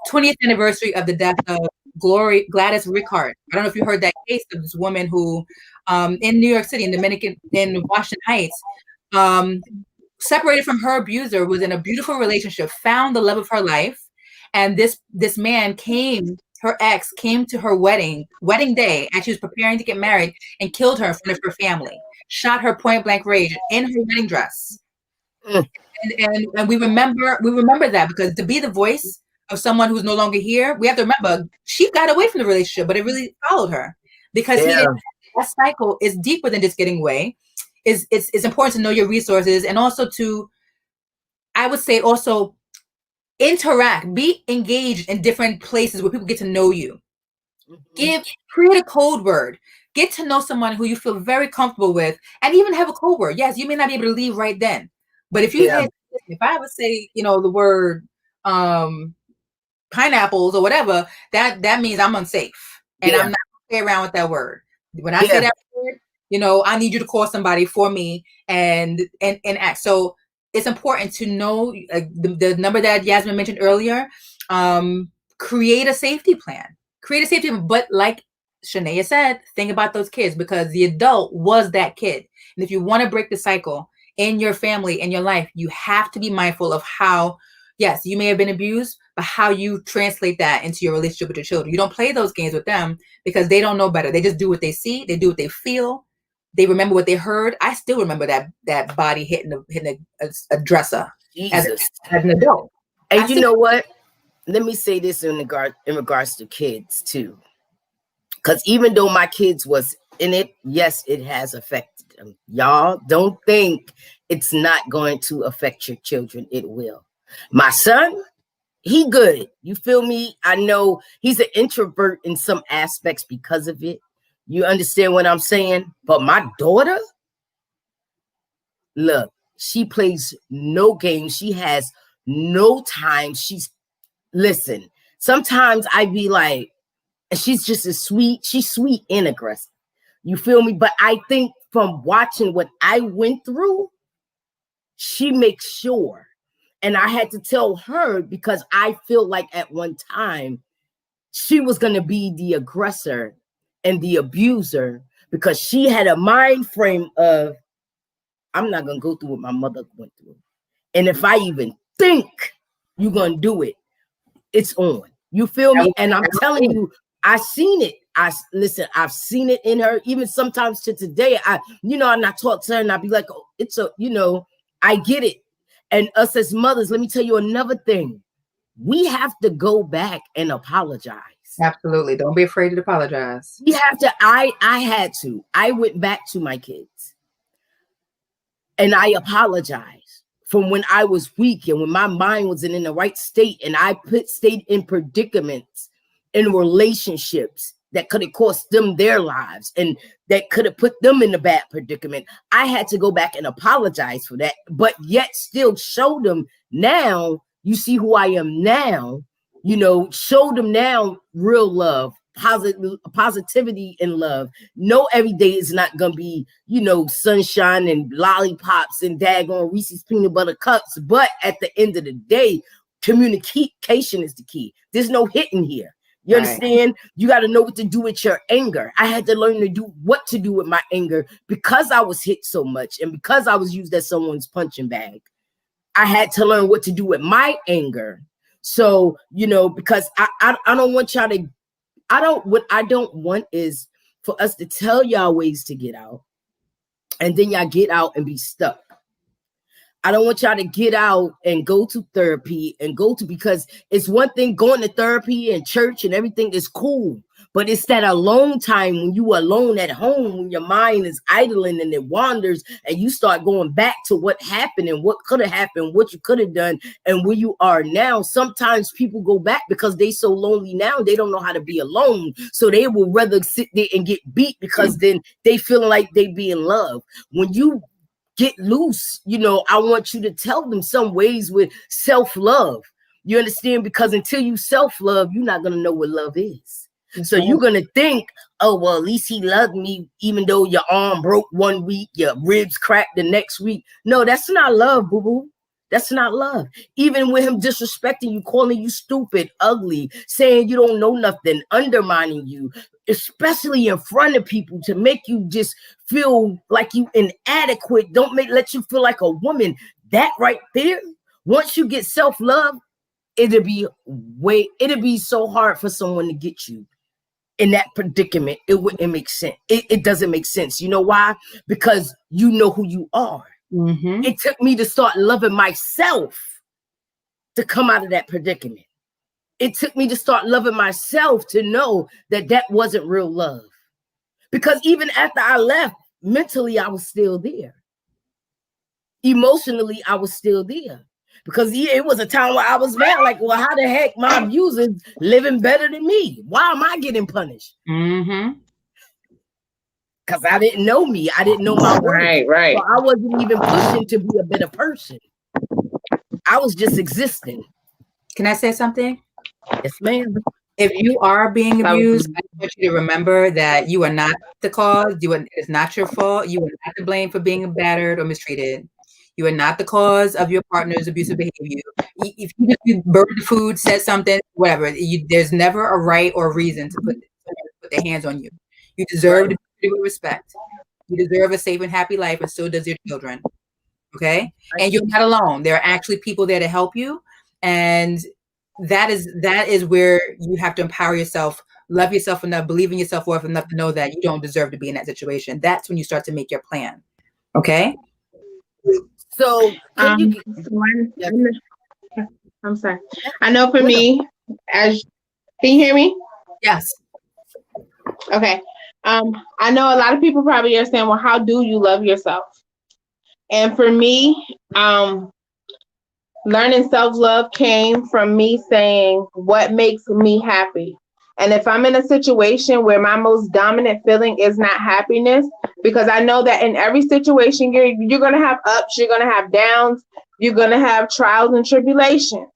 20th anniversary of the death of Gladys Rickard. I don't know if you heard that case of this woman who, in New York City, in Washington Heights, separated from her abuser, was in a beautiful relationship, found the love of her life, and this man her ex came to her wedding day, and she was preparing to get married, and killed her in front of her family. Shot her point blank range in her wedding dress. And we remember that, because to be the voice of someone who's no longer here, we have to remember she got away from the relationship, but it really followed her, because that cycle is deeper than just getting away. It's important to know your resources, and also I would say also interact, be engaged in different places where people get to know you. Create a code word. Get to know someone who you feel very comfortable with, and even have a code word. Yes, you may not be able to leave right then, but if I ever say, the word, pineapples or whatever, that means I'm unsafe. And I'm not gonna play around with that word. When I say that word, you know, I need you to call somebody for me and act. So it's important to know the number that Yasmin mentioned earlier. Create a safety plan. But like Shanae said, think about those kids, because the adult was that kid. And if you want to break the cycle in your family, in your life, you have to be mindful of how, yes, you may have been abused, but how you translate that into your relationship with your children. You don't play those games with them because they don't know better. They just do what they see. They do what they feel. They remember what they heard. I still remember that body hitting a dresser as an adult. And you know what? Let me say this in regards to kids too. Because even though my kids was in it, yes, it has affected them. Y'all don't think it's not going to affect your children. It will. My son, he good. You feel me? I know he's an introvert in some aspects because of it. You understand what I'm saying? But my daughter, look, she plays no games. She has no time. Listen, sometimes I be like, she's just she's sweet and aggressive. You feel me? But I think from watching what I went through, she makes sure. And I had to tell her, because I feel like at one time she was going to be the aggressor and the abuser, because she had a mind frame of, I'm not going to go through what my mother went through. And if I even think you're going to do it, it's on. You feel me? And I'm telling you, I've seen it. I've seen it in her. Even sometimes to today, and I talk to her and I be like, oh, I get it. And us as mothers, let me tell you another thing. We have to go back and apologize. Absolutely. Don't be afraid to apologize. We have to. I had to. I went back to my kids and I apologized from when I was weak and when my mind wasn't in the right state, and I stayed in predicaments, in relationships that could have cost them their lives and that could have put them in a bad predicament. I had to go back and apologize for that, but yet still show them now, you see who I am now, show them now real love, positivity and love. No, every day is not going to be, sunshine and lollipops and daggone Reese's peanut butter cups. But at the end of the day, communication is the key. There's no hitting here. You understand? You got to know what to do with your anger. I had to learn to do what to do with my anger because I was hit so much and because I was used as someone's punching bag. I had to learn what to do with my anger. So, because I don't want y'all to, what I don't want is for us to tell y'all ways to get out and then y'all get out and be stuck. I don't want y'all to get out and go to therapy because it's one thing going to therapy and church and everything is cool, but it's that alone time when you are alone at home, when your mind is idling and it wanders and you start going back to what happened and what could have happened, what you could have done and where you are now. Sometimes people go back because they so lonely now, they don't know how to be alone. So they will rather sit there and get beat because then they feel like they be in love. When you get loose, I want you to tell them some ways with self-love. You understand? Because until you self-love, you're not going to know what love is. So you're going to think, oh, well, at least he loved me, even though your arm broke one week, your ribs cracked the next week. No, that's not love, boo-boo. That's not love. Even with him disrespecting you, calling you stupid, ugly, saying you don't know nothing, undermining you, especially in front of people to make you just feel like you inadequate. Let you feel like a woman. That right there, once you get self-love, it'll be so hard for someone to get you in that predicament. It wouldn't make sense. It doesn't make sense. You know why? Because you know who you are. Mm-hmm. It took me to start loving myself to come out of that predicament. It took me to start loving myself to know that wasn't real love. Because even after I left, mentally, I was still there. Emotionally, I was still there. Because it was a time where I was mad, like, well, how the heck my abuser's living better than me? Why am I getting punished? Mm-hmm. Because I didn't know me. I didn't know my worth. Right. So I wasn't even pushing to be a better person. I was just existing. Can I say something? Yes, ma'am. If you are being abused, I want you to remember that you are not the cause. It's not your fault. You are not to blame for being battered or mistreated. You are not the cause of your partner's abusive behavior. If you burned the food, said something, whatever, there's never a right or reason to put their hands on you. You deserve to be treated with respect. You deserve a safe and happy life, and so does your children. Okay? And you're not alone. There are actually people there to help you. And that is where you have to empower yourself, love yourself enough, believe in yourself worth enough to know that you don't deserve to be in that situation. That's when you start to make your plan. Okay? So, I'm sorry. I know for me, can you hear me? Yes. Okay. I know a lot of people probably are saying, well, how do you love yourself? And for me, learning self-love came from me saying, what makes me happy? And if I'm in a situation where my most dominant feeling is not happiness, because I know that in every situation, you're going to have ups, you're going to have downs, you're going to have trials and tribulations.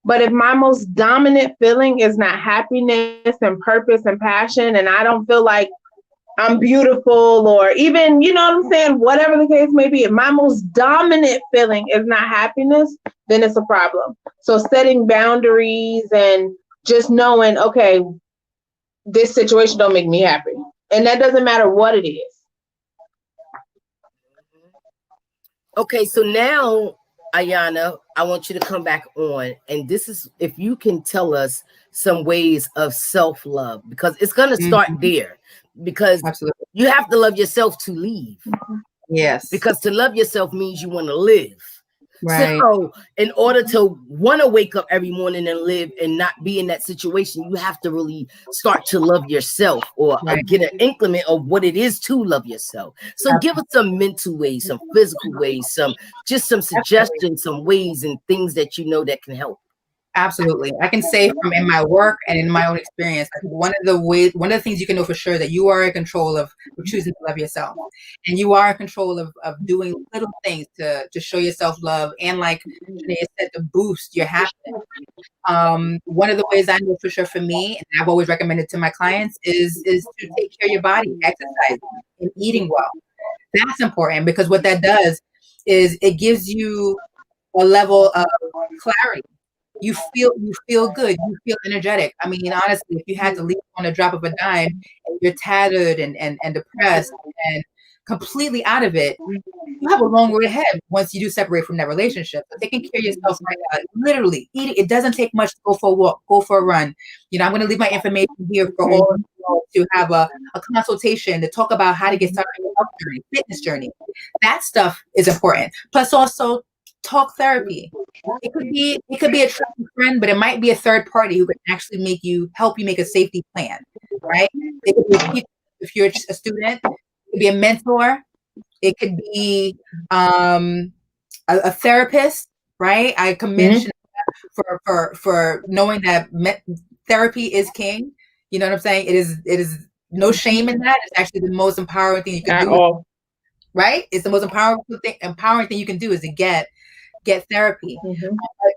But if my most dominant feeling is not happiness and purpose and passion, and I don't feel like I'm beautiful, or even, you know what I'm saying, whatever the case may be, if my most dominant feeling is not happiness, then it's a problem. So setting boundaries and just knowing, okay, this situation don't make me happy. And that doesn't matter what it is. Okay, so now, Ayana, I want you to come back on. And this is, if you can tell us some ways of self-love, because it's going to start there. Because absolutely, you have to love yourself to leave. Yes. Because to love yourself means you want to live. Right. So in order to want to wake up every morning and live and not be in that situation, you have to really start to love yourself, or get an increment of what it is to love yourself. So give us some mental ways, some physical ways, some suggestions, some ways and things that you know that can help. Absolutely. I can say from in my work and in my own experience, one of the things you can know for sure, that you are in control of choosing to love yourself, and you are in control of doing little things to show yourself love, and like Janae said, to boost your happiness. One of the ways I know for sure for me, and I've always recommended to my clients, is to take care of your body, exercising and eating well. That's important, because what that does is it gives you a level of clarity. You feel good. You feel energetic. I mean, honestly, if you had to leave on a drop of a dime and you're tattered and depressed and completely out of it, you have a long road ahead once you do separate from that relationship. So taking care of yourself right now, literally eating. It doesn't take much to go for a walk, go for a run. You know, I'm going to leave my information here for all of you to have a consultation to talk about how to get started on your health journey, fitness journey. That stuff is important. Plus also talk therapy. It could be a trusted friend, but it might be a third party who can actually help you make a safety plan, right? It could be a teacher if you're a student. It could be a mentor. It could be a therapist, right? I commend for knowing that therapy is king. You know what I'm saying? It is no shame in that. It's actually the most empowering thing you can do. Right? It's the most empowering thing you can do is to get therapy.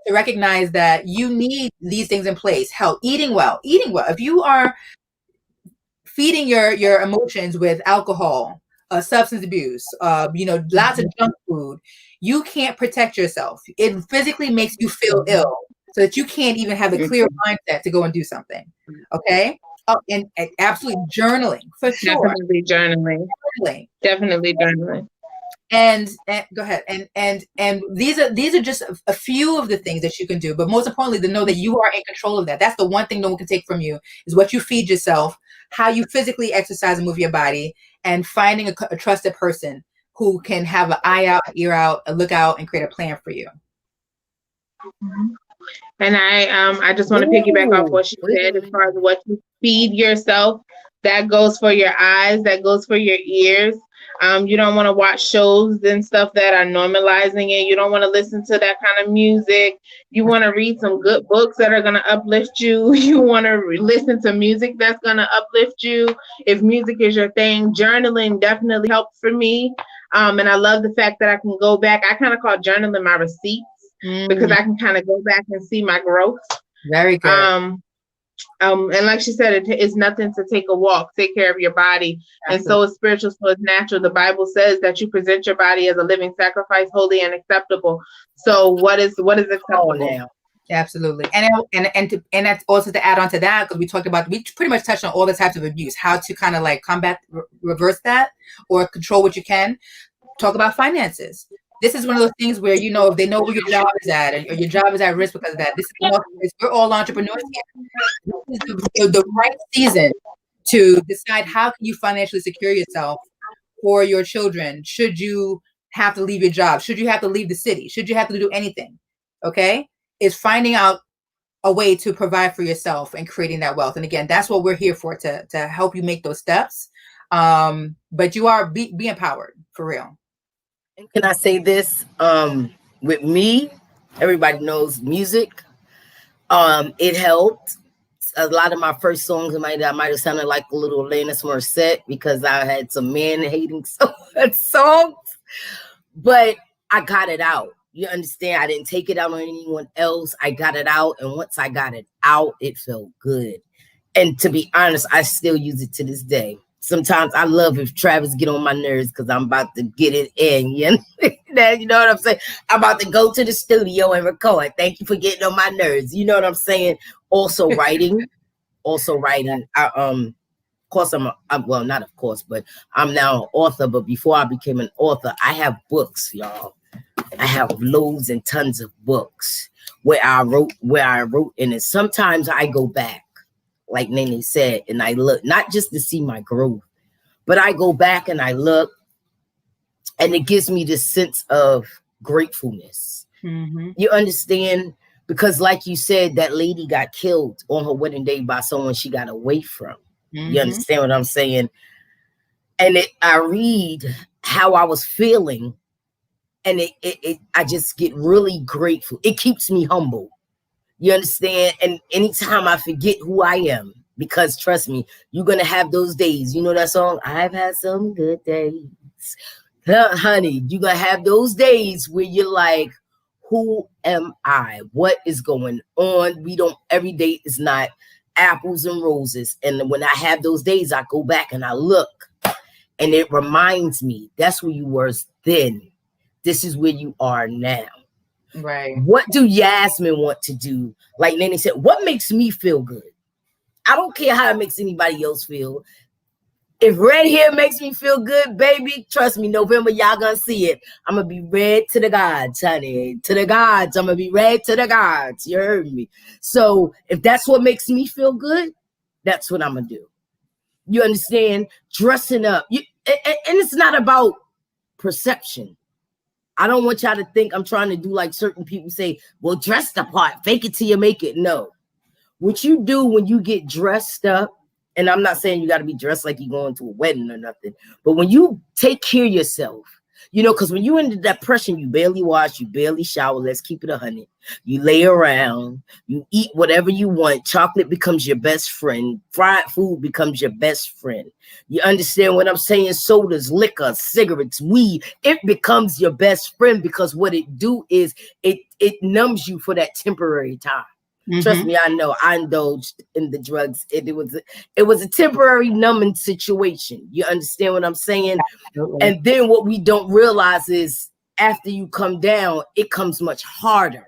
To recognize that you need these things in place. Hell, eating well. If you are feeding your emotions with alcohol, substance abuse, lots of junk food, you can't protect yourself. It physically makes you feel ill, so that you can't even have the clear mindset to go and do something. Okay. Oh, and absolutely journaling for sure. Definitely journaling. Definitely journaling. And go ahead. And these are just a few of the things that you can do. But most importantly, to know that you are in control of that. That's the one thing no one can take from you, is what you feed yourself, how you physically exercise and move your body, and finding a trusted person who can have an eye out, ear out, a look out, and create a plan for you. And I just want to piggyback off what she said as far as what you feed yourself. That goes for your eyes, that goes for your ears. You don't want to watch shows and stuff that are normalizing it. You don't want to listen to that kind of music. You want to read some good books that are going to uplift you. You want to listen to music that's going to uplift you. If music is your thing, journaling definitely helped for me. And I love the fact that I can go back. I kind of call journaling my receipts, because I can kind of go back and see my growth. Very good. And like she said, it's nothing to take a walk, take care of your body. Absolutely. And so it's spiritual, so it's natural. The Bible says that you present your body as a living sacrifice, holy and acceptable. So what is acceptable? Now. Absolutely. And that's also to add on to that, because we pretty much touched on all the types of abuse, how to kind of like combat, reverse that, or control what you can. Talk about finances. This is one of those things where, you know, if they know where your job is at, or your job is at risk because of that, we're all entrepreneurs here. This is the right season to decide how can you financially secure yourself for your children. Should you have to leave your job? Should you have to leave the city? Should you have to do anything? Okay? Is finding out a way to provide for yourself and creating that wealth. And again, that's what we're here for, to help you make those steps. But you are be empowered, for real. And can I say this? With me, everybody knows music. It helped. A lot of my first songs, I might have sounded like a little Alanis Morissette because I had some man-hating songs. But I got it out. You understand? I didn't take it out on anyone else. I got it out. And once I got it out, it felt good. And to be honest, I still use it to this day. Sometimes I love if Travis get on my nerves because I'm about to get it in. You know what I'm saying? I'm about to go to the studio and record. Thank you for getting on my nerves. You know what I'm saying? Also writing. Of course, well, not of course, but I'm now an author. But before I became an author, I have books, y'all. I have loads and tons of books where I wrote in it. Sometimes I go back, like Nene said, and I look, not just to see my growth, but I go back and I look, and it gives me this sense of gratefulness. Mm-hmm. You understand? Because like you said, that lady got killed on her wedding day by someone she got away from. Mm-hmm. You understand what I'm saying? And I read how I was feeling. And I just get really grateful. It keeps me humble. You understand? And anytime I forget who I am, because trust me, you're going to have those days. You know that song? I've had some good days. Honey, you're going to have those days where you're like, who am I? What is going on? Every day is not apples and roses. And when I have those days, I go back and I look, and it reminds me, that's where you were then. This is where you are now. Right. What do Yasmin want to do? Like Nene said, what makes me feel good? I don't care how it makes anybody else feel. If red hair makes me feel good, baby, trust me, November, y'all gonna see it. I'm gonna be red to the gods, honey. To the gods. I'm gonna be red to the gods. You heard me. So if that's what makes me feel good, that's what I'm gonna do. You understand? Dressing up. And it's not about perception. I don't want y'all to think I'm trying to do like certain people say, well, dress the part, fake it till you make it. No. What you do when you get dressed up, and I'm not saying you got to be dressed like you're going to a wedding or nothing, but when you take care of yourself, you know, because when you're in the depression, you barely wash, you barely shower. Let's keep it 100. You lay around, you eat whatever you want. Chocolate becomes your best friend. Fried food becomes your best friend. You understand what I'm saying? Sodas, liquor, cigarettes, weed. It becomes your best friend because what it do is it numbs you for that temporary time. Mm-hmm. Trust me, I know. I indulged in the drugs. It was a temporary numbing situation. You understand what I'm saying? Absolutely. And then what we don't realize is after you come down, it comes much harder.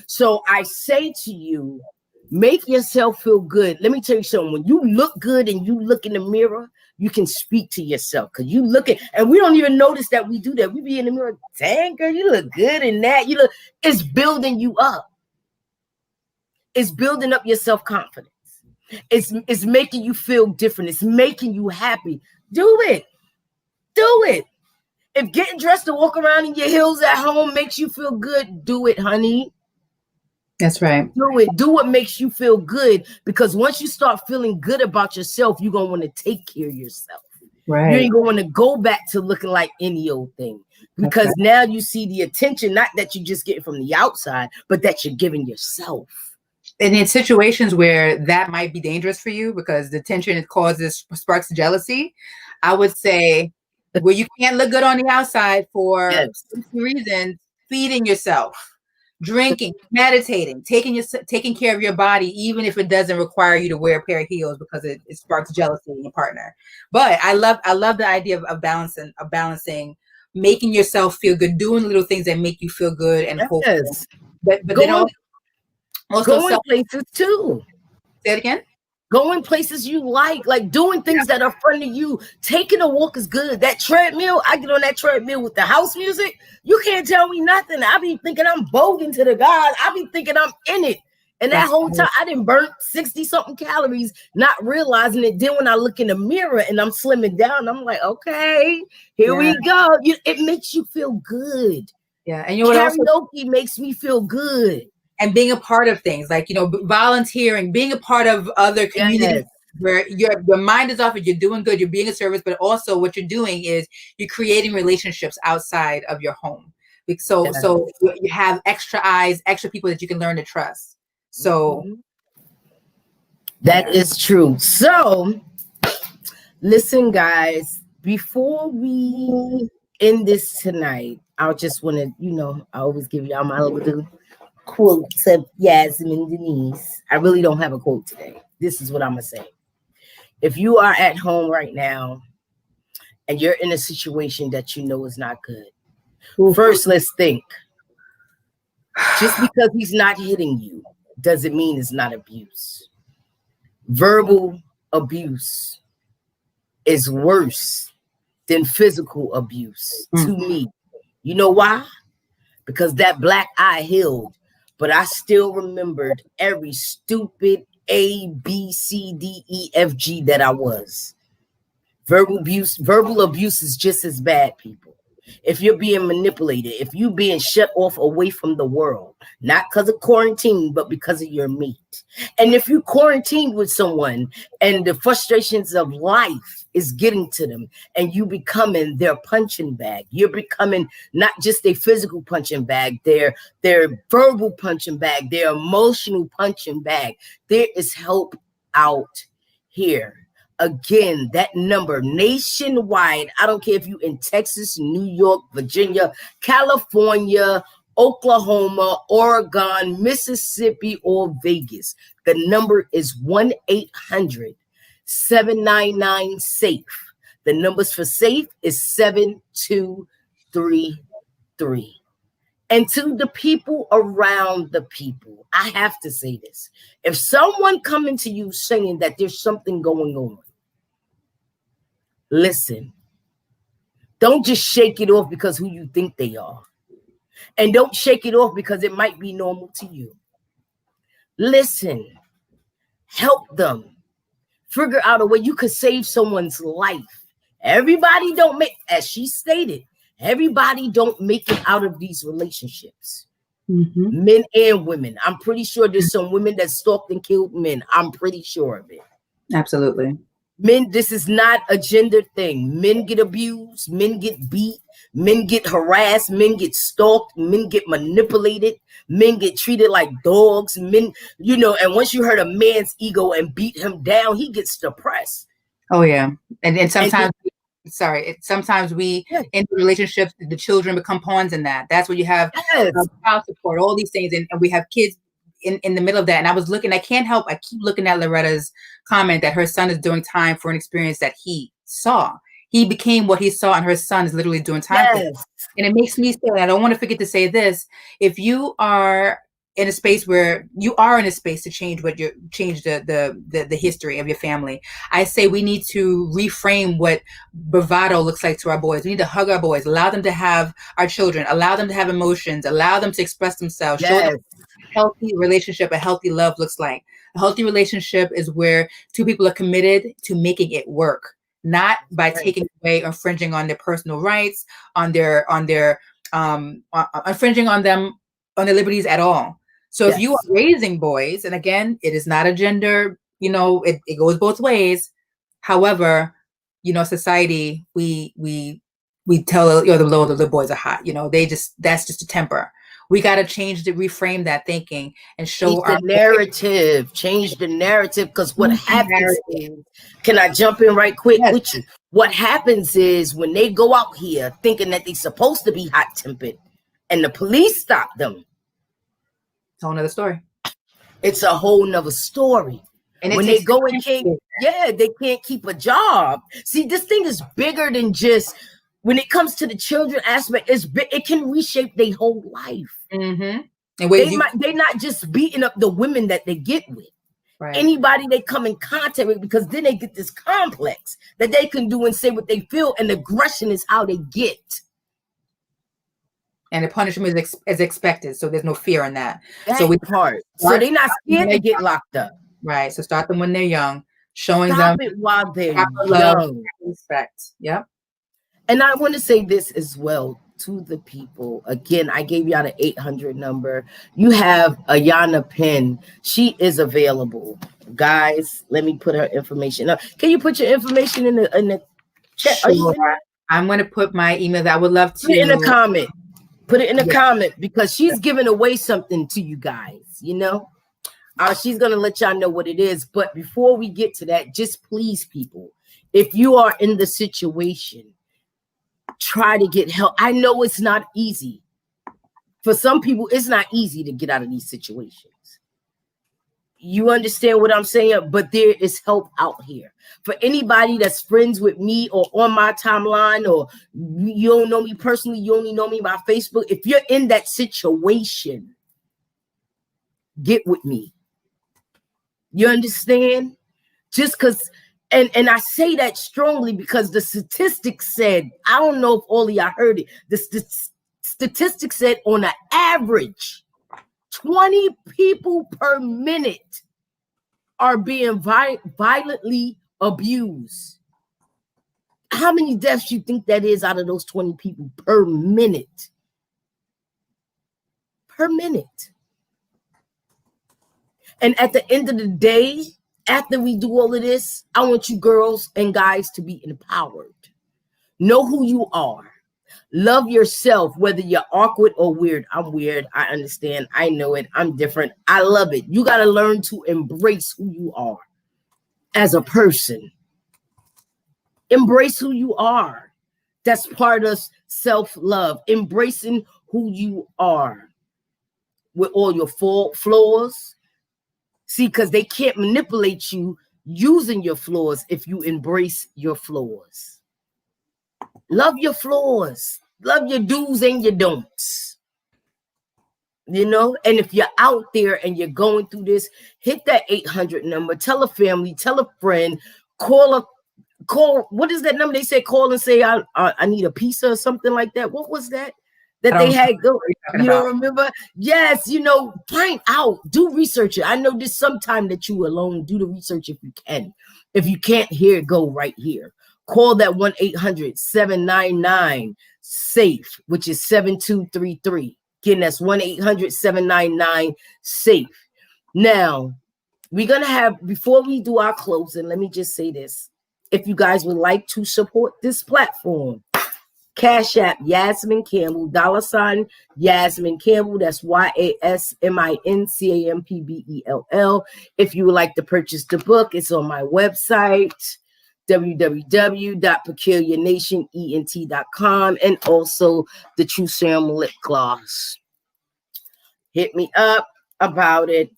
So I say to you, make yourself feel good. Let me tell you something. When you look good and you look in the mirror, you can speak to yourself because you look at, and we don't even notice that we do that. We be in the mirror, dang girl, you look good in that. It's building you up. It's building up your self-confidence. It's making you feel different. It's making you happy. Do it. Do it. If getting dressed to walk around in your heels at home makes you feel good, do it, honey. That's right. Do it. Do what makes you feel good, because once you start feeling good about yourself, you're going to want to take care of yourself. Right. You ain't going to want to go back to looking like any old thing, because now you see the attention, not that you just get from the outside, but that you're giving yourself. And in situations where that might be dangerous for you because the tension sparks jealousy, I would say where you can't look good on the outside for reasons, feeding yourself. drinking, meditating, taking care of your body, even if it doesn't require you to wear a pair of heels because it sparks jealousy in your partner. But I love the idea of balancing, making yourself feel good, doing little things that make you feel good and hopeful. Yes. But then also going places too. Say it again. Going places you like doing things that are fun to you. Taking a walk is good. That treadmill, I get on that treadmill with the house music. You can't tell me nothing. I be thinking I'm bogan to the gods. I be thinking I'm in it. And that whole time I didn't burn 60 something calories, not realizing it. Then when I look in the mirror and I'm slimming down, I'm like, okay, here we go. It makes you feel good. Yeah. And you know what karaoke makes me feel good. And being a part of things like, volunteering, being a part of other communities where your mind is off it, you're doing good, you're being a service, but also what you're doing is you're creating relationships outside of your home. So you have extra eyes, extra people that you can learn to trust. So that is true. So listen, guys, before we end this tonight, I just want to, I always give y'all my little quote to Yasmin Denise. I really don't have a quote today. This is what I'm gonna say. If you are at home right now and you're in a situation that you know is not good, first let's think. Just because he's not hitting you doesn't mean it's not abuse. Verbal abuse is worse than physical abuse to me. You know why? Because that black eye healed, but I still remembered every stupid A, B, C, D, E, F, G that I was. Verbal abuse is just as bad, people. If you're being manipulated, if you're being shut off away from the world, not because of quarantine, but because of your mate. And if you quarantined with someone and the frustrations of life is getting to them and you becoming their punching bag, you're becoming not just a physical punching bag, their verbal punching bag, their emotional punching bag. There is help out here. Again, that number nationwide. I don't care if you in Texas, New York, Virginia, California, Oklahoma, Oregon, Mississippi, or Vegas. The number is 1-800-799-SAFE. The numbers for SAFE is 7233. And to the people around the people, I have to say this. If someone coming to you saying that there's something going on, listen. Don't just shake it off because who you think they are. And don't shake it off because it might be normal to you. Listen. Help them. Figure out a way you could save someone's life. Everybody don't make, as she stated, everybody don't make it out of these relationships. Men and women. I'm pretty sure there's some women that stalked and killed men. I'm pretty sure of it. Absolutely. Men, this is not a gender thing. Men get abused, men get beat, men get harassed, men get stalked, men get manipulated, men get treated like dogs, men, and once you hurt a man's ego and beat him down, he gets depressed. Oh yeah. And sometimes sometimes we in relationships, the children become pawns in that. That's where you have child support, all these things, and we have kids in the middle of that. And I was looking, I can't help, I keep looking at Loretta's comment that her son is doing time for an experience that he saw. He became what he saw, and her son is literally doing time for him. And it makes me say, I don't want to forget to say this, if you are in a space where you are in a space to change the history of your family, I say we need to reframe what bravado looks like to our boys. We need to hug our boys, allow them to have our children, allow them to have emotions, allow them to express themselves, show them a healthy relationship, a healthy love looks like. A healthy relationship is where two people are committed to making it work, not by taking away or infringing on their personal rights, on their infringing on their liberties at all. So if you are raising boys, and again, it is not a gender, it goes both ways. However, society, we tell the boys are hot. That's just a temper. We got to reframe that thinking and show our narrative. Change the narrative, because what happens is, can I jump in right quick with you? What happens is when they go out here thinking that they're supposed to be hot tempered, and the police stop them, It's a whole nother story. It's a whole nother story. And when they go and can't, they can't keep a job. See, this thing is bigger than just when it comes to the children aspect. It can reshape their whole life. Mm-hmm. And they're not just beating up the women that they get with. Right. Anybody they come in contact with, because then they get this complex that they can do and say what they feel, and aggression is how they get. And the punishment is expected, so there's no fear in that. So they're not scared to get locked up. Right. So start them when they're young, showing Stop them it while they're young. Love, respect. Yep. And I want to say this as well to the people. Again, I gave y'all the 800 number. You have Ayana Penn. She is available. Guys, let me put her information up. Can you put your information in the chat? Sure. I'm going to put my email. I would love to. Put it in a comment. Put it in a comment, because she's giving away something to you guys, you know? She's going to let y'all know what it is. But before we get to that, just please, people, if you are in the situation, try to get help. I know it's not easy. For some people, it's not easy to get out of these situations. You understand what I'm saying? But there is help out here. For anybody that's friends with me or on my timeline, or you don't know me personally, you only know me by Facebook. If you're in that situation, get with me. You understand? Just because, and I say that strongly because the statistics said, I don't know if all of y'all heard it, the statistics said on an average, 20 people per minute are being violently abused. How many deaths you think that is out of those 20 people per minute? Per minute. And at the end of the day, after we do all of this, I want you girls and guys to be empowered. Know who you are. Love yourself, whether you're awkward or weird. I'm weird. I understand. I know it. I'm different. I love it. You got to learn to embrace who you are as a person. Embrace who you are. That's part of self-love. Embracing who you are with all your flaws. See, because they can't manipulate you using your flaws if you embrace your flaws. Love your flaws. Love your do's and your don'ts. You know, and if you're out there and you're going through this, hit that 800 number. Tell a family, tell a friend, call. What is that number they say? Call and say, I need a pizza or something like that. What was that they had go? You don't remember? Yes, you know, find out, do research it. I know this sometime that you alone. Do the research if you can. If you can't, here, go right here. Call that 1-800-799-SAFE, which is 7233. Again, that's 1-800-799-SAFE. Now, we're going to have, before we do our closing, let me just say this. If you guys would like to support this platform, Cash App Yasmin Campbell, $ Yasmin Campbell. That's YASMINCAMPBELL. If you would like to purchase the book, it's on my website, www.peculiarnationent.com, and also the True Serum Lip Gloss. Hit me up about it.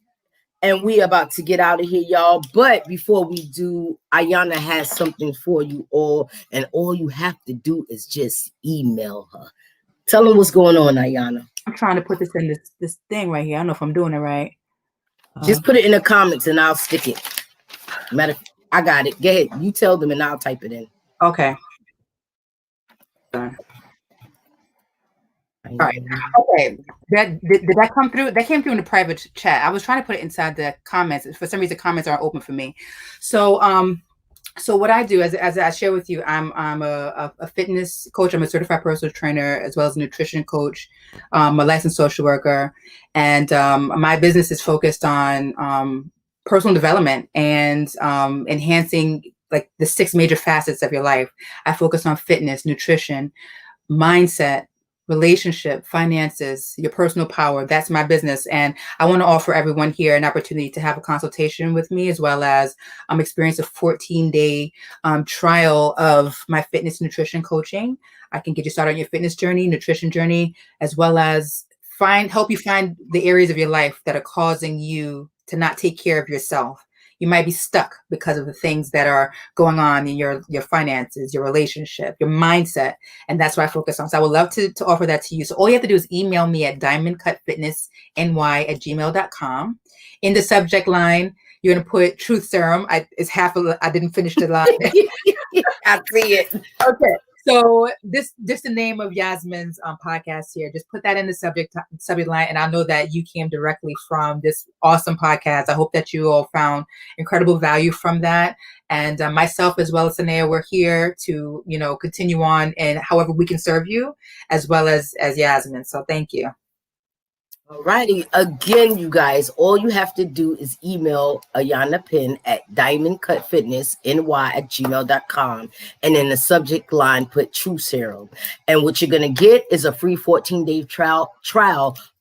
And we about to get out of here, y'all. But before we do, Ayana has something for you all. And all you have to do is just email her. Tell them what's going on, Ayana. I'm trying to put this in this thing right here. I don't know if I'm doing it right. Just put it in the comments and I'll stick it. I got it. Go ahead. You tell them and I'll type it in. Okay. All right. Okay. Did that come through? That came through in the private chat. I was trying to put it inside the comments. For some reason, comments aren't open for me. So, so what I do, as I share with you, I'm a fitness coach. I'm a certified personal trainer, as well as a nutrition coach. I'm a licensed social worker, and my business is focused on personal development and enhancing like the 6 major facets of your life. I focus on fitness, nutrition, mindset, relationship, finances, your personal power. That's my business. And I want to offer everyone here an opportunity to have a consultation with me, as well as experience a 14-day trial of my fitness nutrition coaching. I can get you started on your fitness journey, nutrition journey, as well as help you find the areas of your life that are causing you to not take care of yourself. You might be stuck because of the things that are going on in your finances, your relationship, your mindset. And that's what I focus on. So I would love to offer that to you. So all you have to do is email me at diamondcutfitnessny@gmail.com. In the subject line, you're going to put truth serum. I didn't finish the line. I see it. Okay. So this the name of Yasmin's podcast here. Just put that in the subject line, and I know that you came directly from this awesome podcast. I hope that you all found incredible value from that. And myself as well as Sanaya, we're here to continue on and however we can serve you, as well as Yasmin. So thank you. Alrighty. Again, you guys, all you have to do is email Ayana Penn at diamondcutfitnessny@gmail.com. And in the subject line, put True Serum. And what you're going to get is a free 14-day trial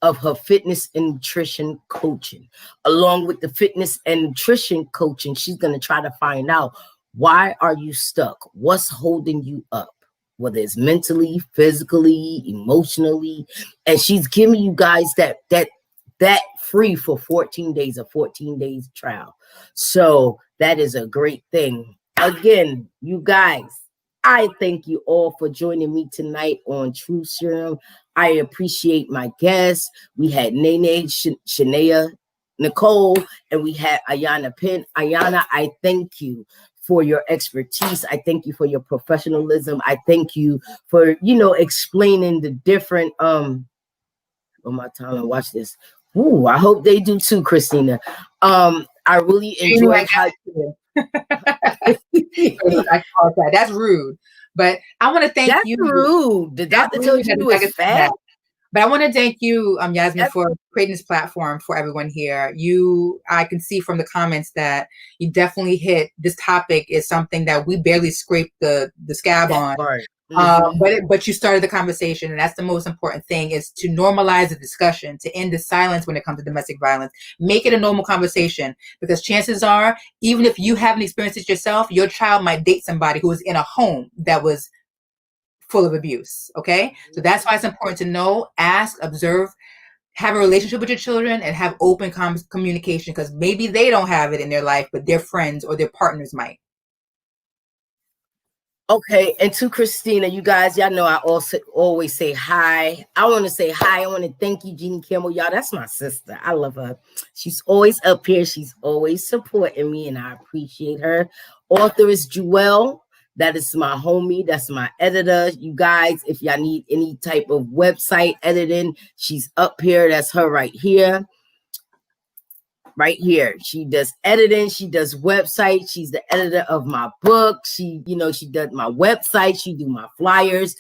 of her fitness and nutrition coaching. Along with the fitness and nutrition coaching, she's going to try to find out, why are you stuck? What's holding you up? Whether it's mentally, physically, emotionally, and she's giving you guys that free for 14 days, a 14 days trial. So that is a great thing. Again, you guys, I thank you all for joining me tonight on True Serum. I appreciate my guests. We had Nene, Shania, Nicole, and we had Ayana Penn. Ayana, I thank you for your expertise. I thank you for your professionalism. I thank you for, explaining the different, oh my talent, watch this. Ooh, I hope they do too, Christina. I really enjoyed how That's rude. But I want to thank you. That's rude. The doctor told you to was fat. But I want to thank you, Yasmin, for creating this platform for everyone here. I can see from the comments that you definitely hit this topic is something that we barely scraped the scab on. Right. Mm-hmm. But you started the conversation, and that's the most important thing, is to normalize the discussion, to end the silence when it comes to domestic violence. Make it a normal conversation, because chances are, even if you haven't experienced it yourself, your child might date somebody who was in a home that was full of abuse. Okay. So that's why it's important to know, ask, observe, have a relationship with your children, and have open communication, because maybe they don't have it in their life, but their friends or their partners might. Okay. And to Christina, you guys, y'all know I also always say hi. I want to say hi. I want to thank you, Jeannie Campbell. Y'all, that's my sister. I love her. She's always up here. She's always supporting me, and I appreciate her. Author is Jewel. That is my homie. That's my editor. You guys, if y'all need any type of website editing, she's up here. That's her right here. Right here. She does editing. She does websites. She's the editor of my book. She does my website. She do my flyers.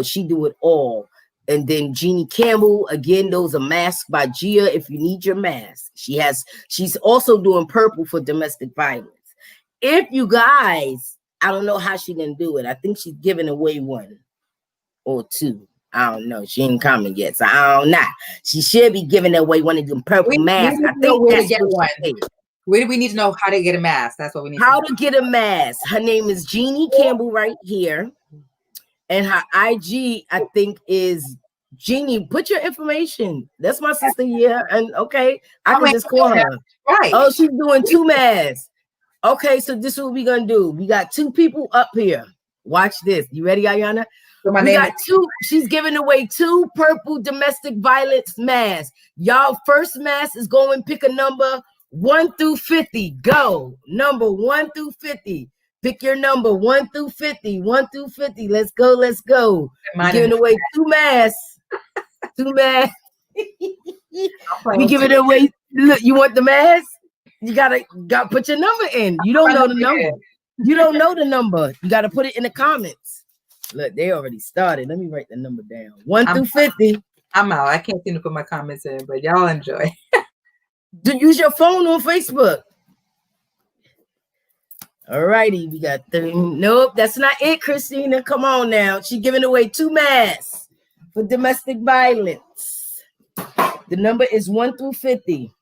She do it all. And then Jeannie Campbell, again, those are masks by Gia. If you need your mask, she's also doing purple for domestic violence. If you guys, I don't know how she didn't do it. I think she's giving away one or two. I don't know. She ain't coming yet, so I don't know. She should be giving away one of them purple masks. I think that's what she did. Where do we need to know how to get a mask? That's what we need. How to get a mask. Her name is Jeannie Campbell right here, and her IG I think is Jeannie. Put your information. That's my sister here, and okay, I can just call her. Right. Oh, she's doing 2 masks. Okay, so this is what we're gonna do. We got 2 people up here. Watch this. You ready, Ayana? So we got 2. She's giving away 2 purple domestic violence masks. Y'all, first mask is going. Pick a number 1 through 50. Go. Number 1 through 50. Pick your number 1 through 50. 1 through 50. Let's go. Let's go. We're giving away 2 masks. 2 masks. We giving away. Look, you want the mask? You gotta put your number in. You don't know the number. You don't know the number. You gotta put it in the comments. Look, they already started. Let me write the number down. 1 through 50. I'm out. I can't seem to put my comments in, but y'all enjoy. Use your phone on Facebook. All righty, we got 30. Nope, that's not it, Christina. Come on now. She's giving away 2 masks for domestic violence. The number is 1 through 50.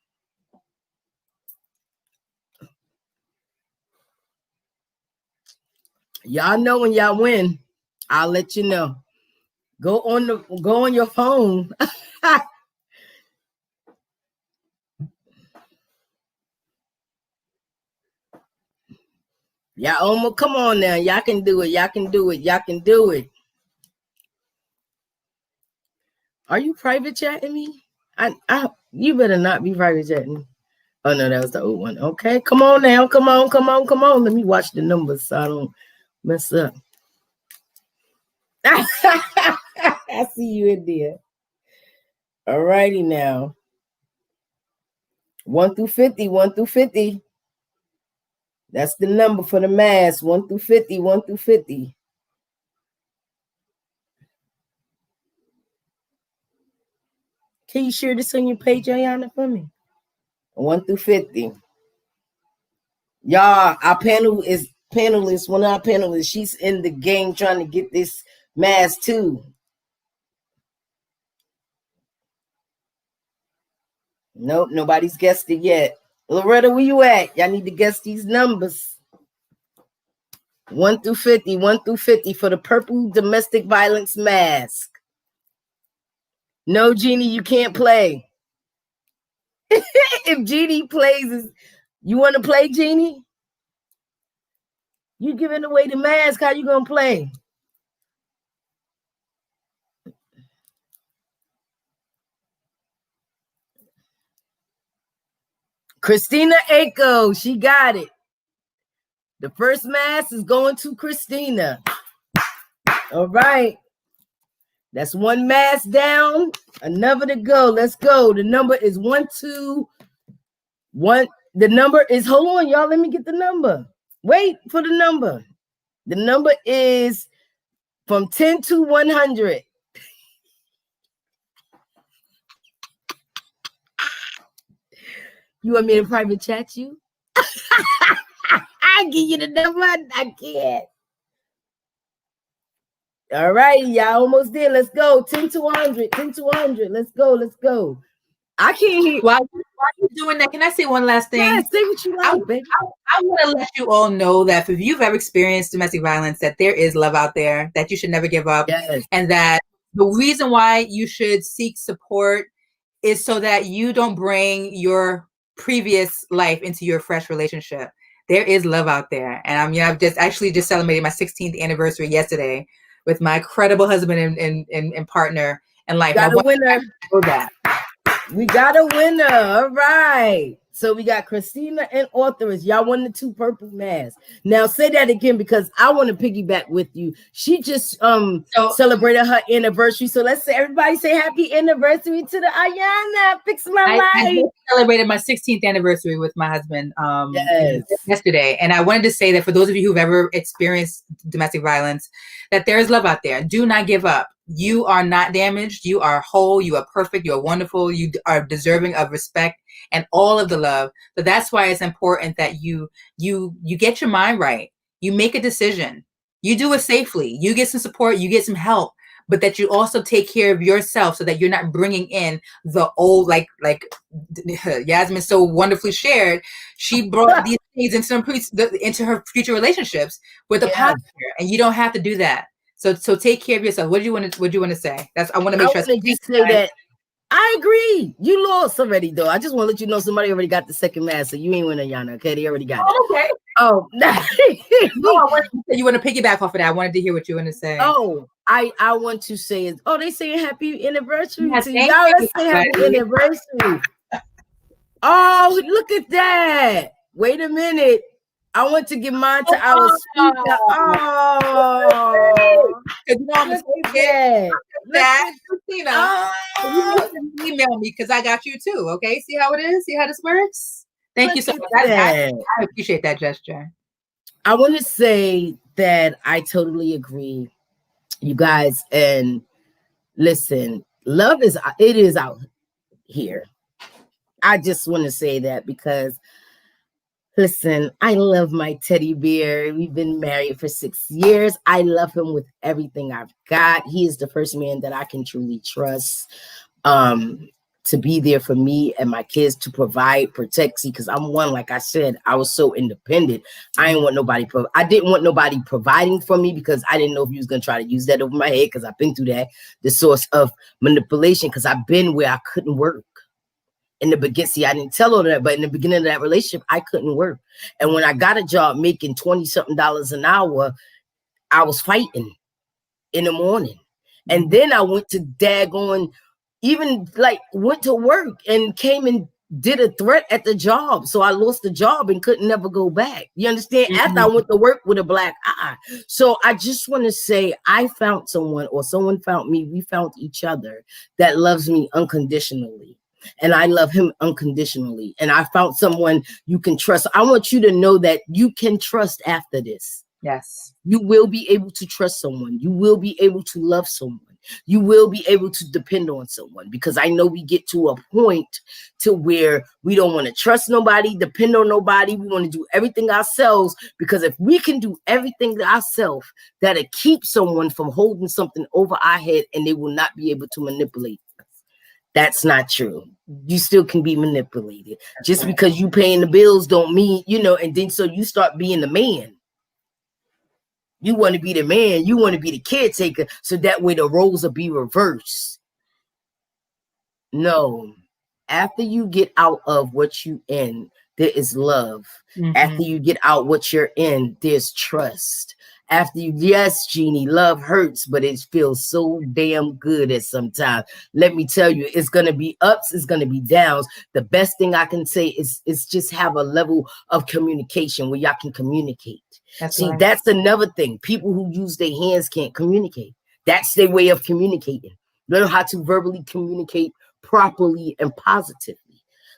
Y'all know when y'all win. I'll let you know. Go on your phone. Y'all almost, come on now. Y'all can do it. Y'all can do it. Y'all can do it. Are you private chatting me? You better not be private chatting. Oh no, that was the old one. Okay, come on now. Come on. Let me watch the numbers so I don't mess up. I see you in there. All righty now. 1 through 50, 1 through 50. That's the number for the mass. 1 through 50, 1 through 50. Can you share this on your page, Ayana, for me? 1 through 50. Y'all, our panelist, one of our panelists, she's in the game trying to get this mass too. Nope, nobody's guessed it yet. Loretta, where you at? Y'all need to guess these numbers. 1 through 50, 1 through 50 for the purple domestic violence mask. No, Jeannie, you can't play. If Jeannie plays, you want to play, Jeannie? You giving away the mask, how you gonna play? Christina Aiko, she got it. The first mask is going to Christina. All right. That's one mask down, another to go. Let's go. The number is 1, 2, 1. The number is, hold on, y'all. Let me get the number. Wait for the number. The number is from 10 to 100. You want me to private chat you? I give you the number. I can't. All right, y'all almost there. Let's go. 10 to 100. 10 to 100. Let's go. Let's go. I can't hear. While you're doing that, can I say one last thing? Yeah, say what you like, baby. I want to let you all know that if you've ever experienced domestic violence, that there is love out there, that you should never give up, yes. And that the reason why you should seek support is so that you don't bring your previous life into your fresh relationship. There is love out there, and I've just celebrated my 16th anniversary yesterday with my incredible husband and partner in life. Got a winner. That. We got a winner. All right. So we got Christina and Authoress. Y'all won the 2 purple masks. Now say that again because I want to piggyback with you. She just celebrated her anniversary. So let's say everybody say happy anniversary to the Ayana. Fix my life. I celebrated my 16th anniversary with my husband yesterday. And I wanted to say that for those of you who've ever experienced domestic violence, that there is love out there. Do not give up. You are not damaged. You are whole. You are perfect. You are wonderful. You are deserving of respect and all of the love. So that's why it's important that you get your mind right. You make a decision. You do it safely. You get some support. You get some help. But that you also take care of yourself so that you're not bringing in the old, like Yasmin so wonderfully shared. She brought these things into her future relationships with the partner, and you don't have to do that. So take care of yourself. What do you want to say? I want to make sure. I want to just say that I agree. You lost already, though. I just want to let you know somebody already got the second mask, so you ain't winning, Yana. Okay, they already got it. Okay. Oh, you want to piggyback off of that? I wanted to hear what you want to say. Oh, I want to say is, they saying happy anniversary to you. Y'all, let's say happy anniversary. Oh, look at that. Wait a minute. I want to give mine to our speaker. Oh, Christina. You email me because I got you too. Okay, see how it is? See how this works? Thank you so much. I appreciate that gesture. I want to say that I totally agree, you guys. And listen, love is out here. I just want to say that because, listen, I love my teddy bear. We've been married for 6 years. I love him with everything I've got. He is the first man that I can truly trust to be there for me and my kids, to provide, protect. See, because I'm one, like I said, I was so independent. I didn't want nobody providing for me because I didn't know if he was going to try to use that over my head, because I've been through that, the source of manipulation, because I've been where I couldn't work. In the beginning, see, I didn't tell her that, but in the beginning of that relationship, I couldn't work. And when I got a job making $20-something an hour, I was fighting in the morning. And then I went to daggone, even like went to work and came and did a threat at the job. So I lost the job and couldn't never go back. You understand? After I went to work with a black eye. So I just want to say I found someone, or someone found me. We found each other that loves me unconditionally. And I love him unconditionally. And I found someone you can trust. I want you to know that you can trust after this. Yes. You will be able to trust someone. You will be able to love someone. You will be able to depend on someone, because I know we get to a point to where we don't want to trust nobody, depend on nobody. We want to do everything ourselves, because if we can do everything ourselves, that'll keep someone from holding something over our head and they will not be able to manipulate us. That's not true. You still can be manipulated. Just because you paying the bills don't mean, and then so you start being the man. You want to be the man. You want to be the caretaker. So that way the roles will be reversed. No. After you get out of what you in, there is love. After you get out what you're in, there's trust. After you, yes, Jeannie, love hurts, but it feels so damn good at some time. Let me tell you, it's going to be ups, it's going to be downs. The best thing I can say is just have a level of communication where y'all can communicate. That's another thing. People who use their hands can't communicate. That's their way of communicating. Learn how to verbally communicate properly and positively.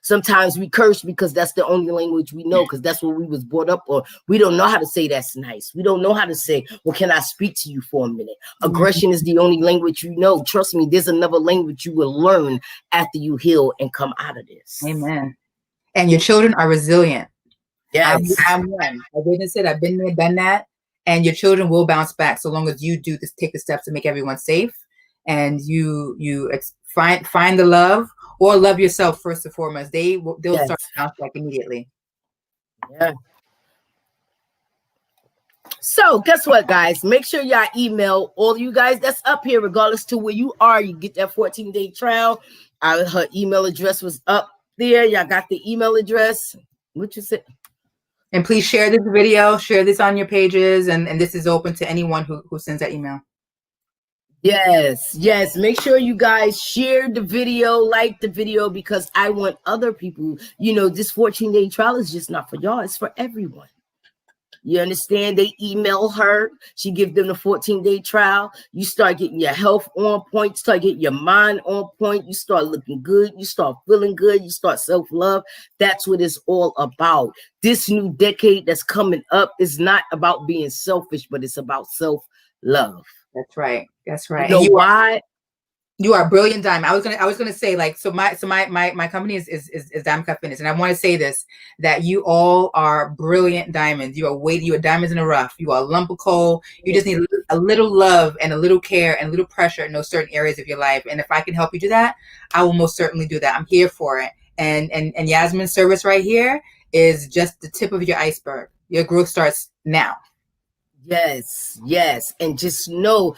Sometimes we curse because that's the only language we know, because that's what we was brought up on. We don't know how to say that's nice. We don't know how to say, well, can I speak to you for a minute? Aggression is the only language you know. Trust me, there's another language you will learn after you heal and come out of this. Amen. And your children are resilient. Yes. I'm one. I witnessed it. I've been there, done that. And your children will bounce back so long as you do this, take the steps to make everyone safe, and you find the love, or love yourself first and foremost. They'll start to bounce back immediately. Yeah. So guess what, guys? Make sure y'all email all you guys that's up here, regardless to where you are. You get that 14-day trial. Her email address was up there. Y'all got the email address. What you said? And please share this video, share this on your pages, and this is open to anyone who sends that email. Yes. Make sure you guys share the video, like the video, because I want other people, this 14-day trial is just not for y'all. It's for everyone. You understand? They email her. She gives them the 14-day trial. You start getting your health on point. Start getting your mind on point. You start looking good. You start feeling good. You start self-love. That's what it's all about. This new decade that's coming up is not about being selfish, but it's about self-love. That's right. You know why? You are a brilliant diamond. I was gonna say, like, my company is Diamond Cut Fitness, and I want to say this, that you all are brilliant diamonds. You are diamonds in the rough. You are a lump of coal. You just need a little love and a little care and a little pressure in those certain areas of your life. And if I can help you do that, I will most certainly do that. I'm here for it. And Yasmin's service right here is just the tip of your iceberg. Your growth starts now. Yes. And just know,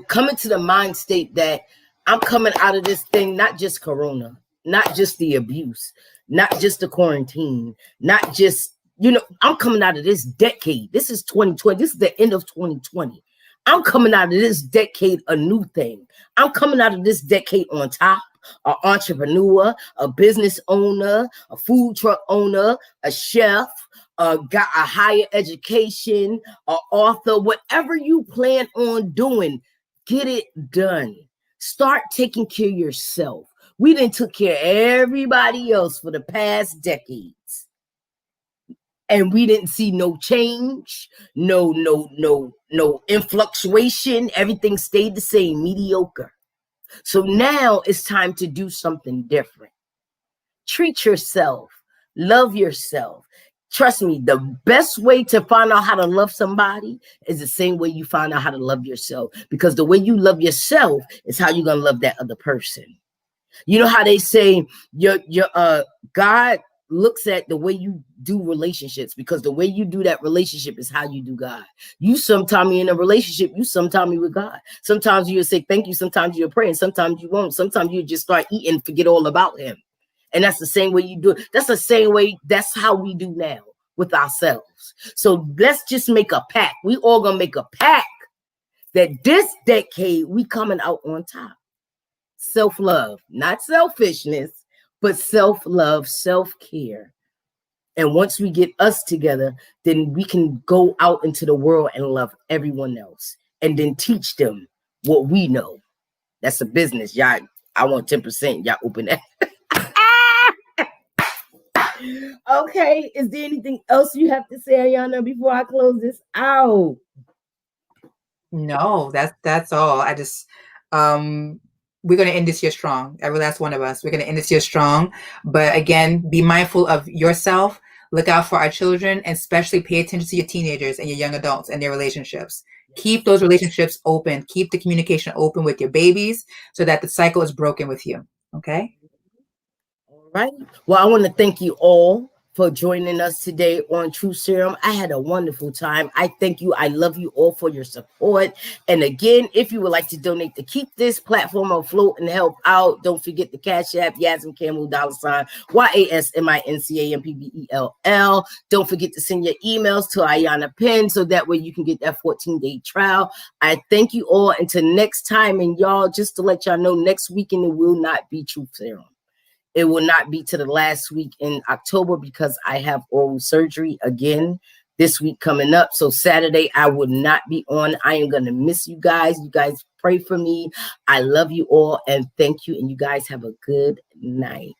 come into the mind state that I'm coming out of this thing, not just Corona, not just the abuse, not just the quarantine, not just, I'm coming out of this decade. This is 2020. This is the end of 2020. I'm coming out of this decade a new thing. I'm coming out of this decade on top. An entrepreneur, a business owner, a food truck owner, a chef, got a higher education, an author, whatever you plan on doing, get it done. Start taking care of yourself. We done took care of everybody else for the past decades. And we didn't see no change, no influctuation. Everything stayed the same, mediocre. So now it's time to do something different. Treat yourself. Love yourself. Trust me, the best way to find out how to love somebody is the same way you find out how to love yourself. Because the way you love yourself is how you're going to love that other person. You know how they say your God looks at the way you do relationships, because the way you do that relationship is how you do God. You sometime in a relationship, you sometime with God. Sometimes you'll say thank you, sometimes you'll pray, and sometimes you won't. Sometimes you just start eating, forget all about him. And that's the same way you do it. That's the same way, that's how we do now with ourselves. So let's just make a pact. We all gonna make a pact that this decade we coming out on top. Self-love, not selfishness, but self-love, self-care. And once we get us together, then we can go out into the world and love everyone else and then teach them what we know. That's a business. Y'all, I want 10%. Y'all open that. Okay. Is there anything else you have to say, Ayana, before I close this out? No, that's all. I just we're going to end this year strong. Every last one of us. We're going to end this year strong. But again, be mindful of yourself. Look out for our children, and especially pay attention to your teenagers and your young adults and their relationships. Keep those relationships open. Keep the communication open with your babies so that the cycle is broken with you. Okay? All right. Well, I want to thank you all for joining us today on Truth Serum. I had a wonderful time. I thank you. I love you all for your support. And again, if you would like to donate to keep this platform afloat and help out, don't forget the Cash App, Yasmin Campbell, $, YASMINCAMPBELL. Don't forget to send your emails to Ayana Penn so that way you can get that 14-day trial. I thank you all. Until next time. And y'all, just to let y'all know, next weekend it will not be Truth Serum. It will not be to the last week in October because I have oral surgery again this week coming up. So Saturday, I will not be on. I am going to miss you guys. You guys pray for me. I love you all and thank you. And you guys have a good night.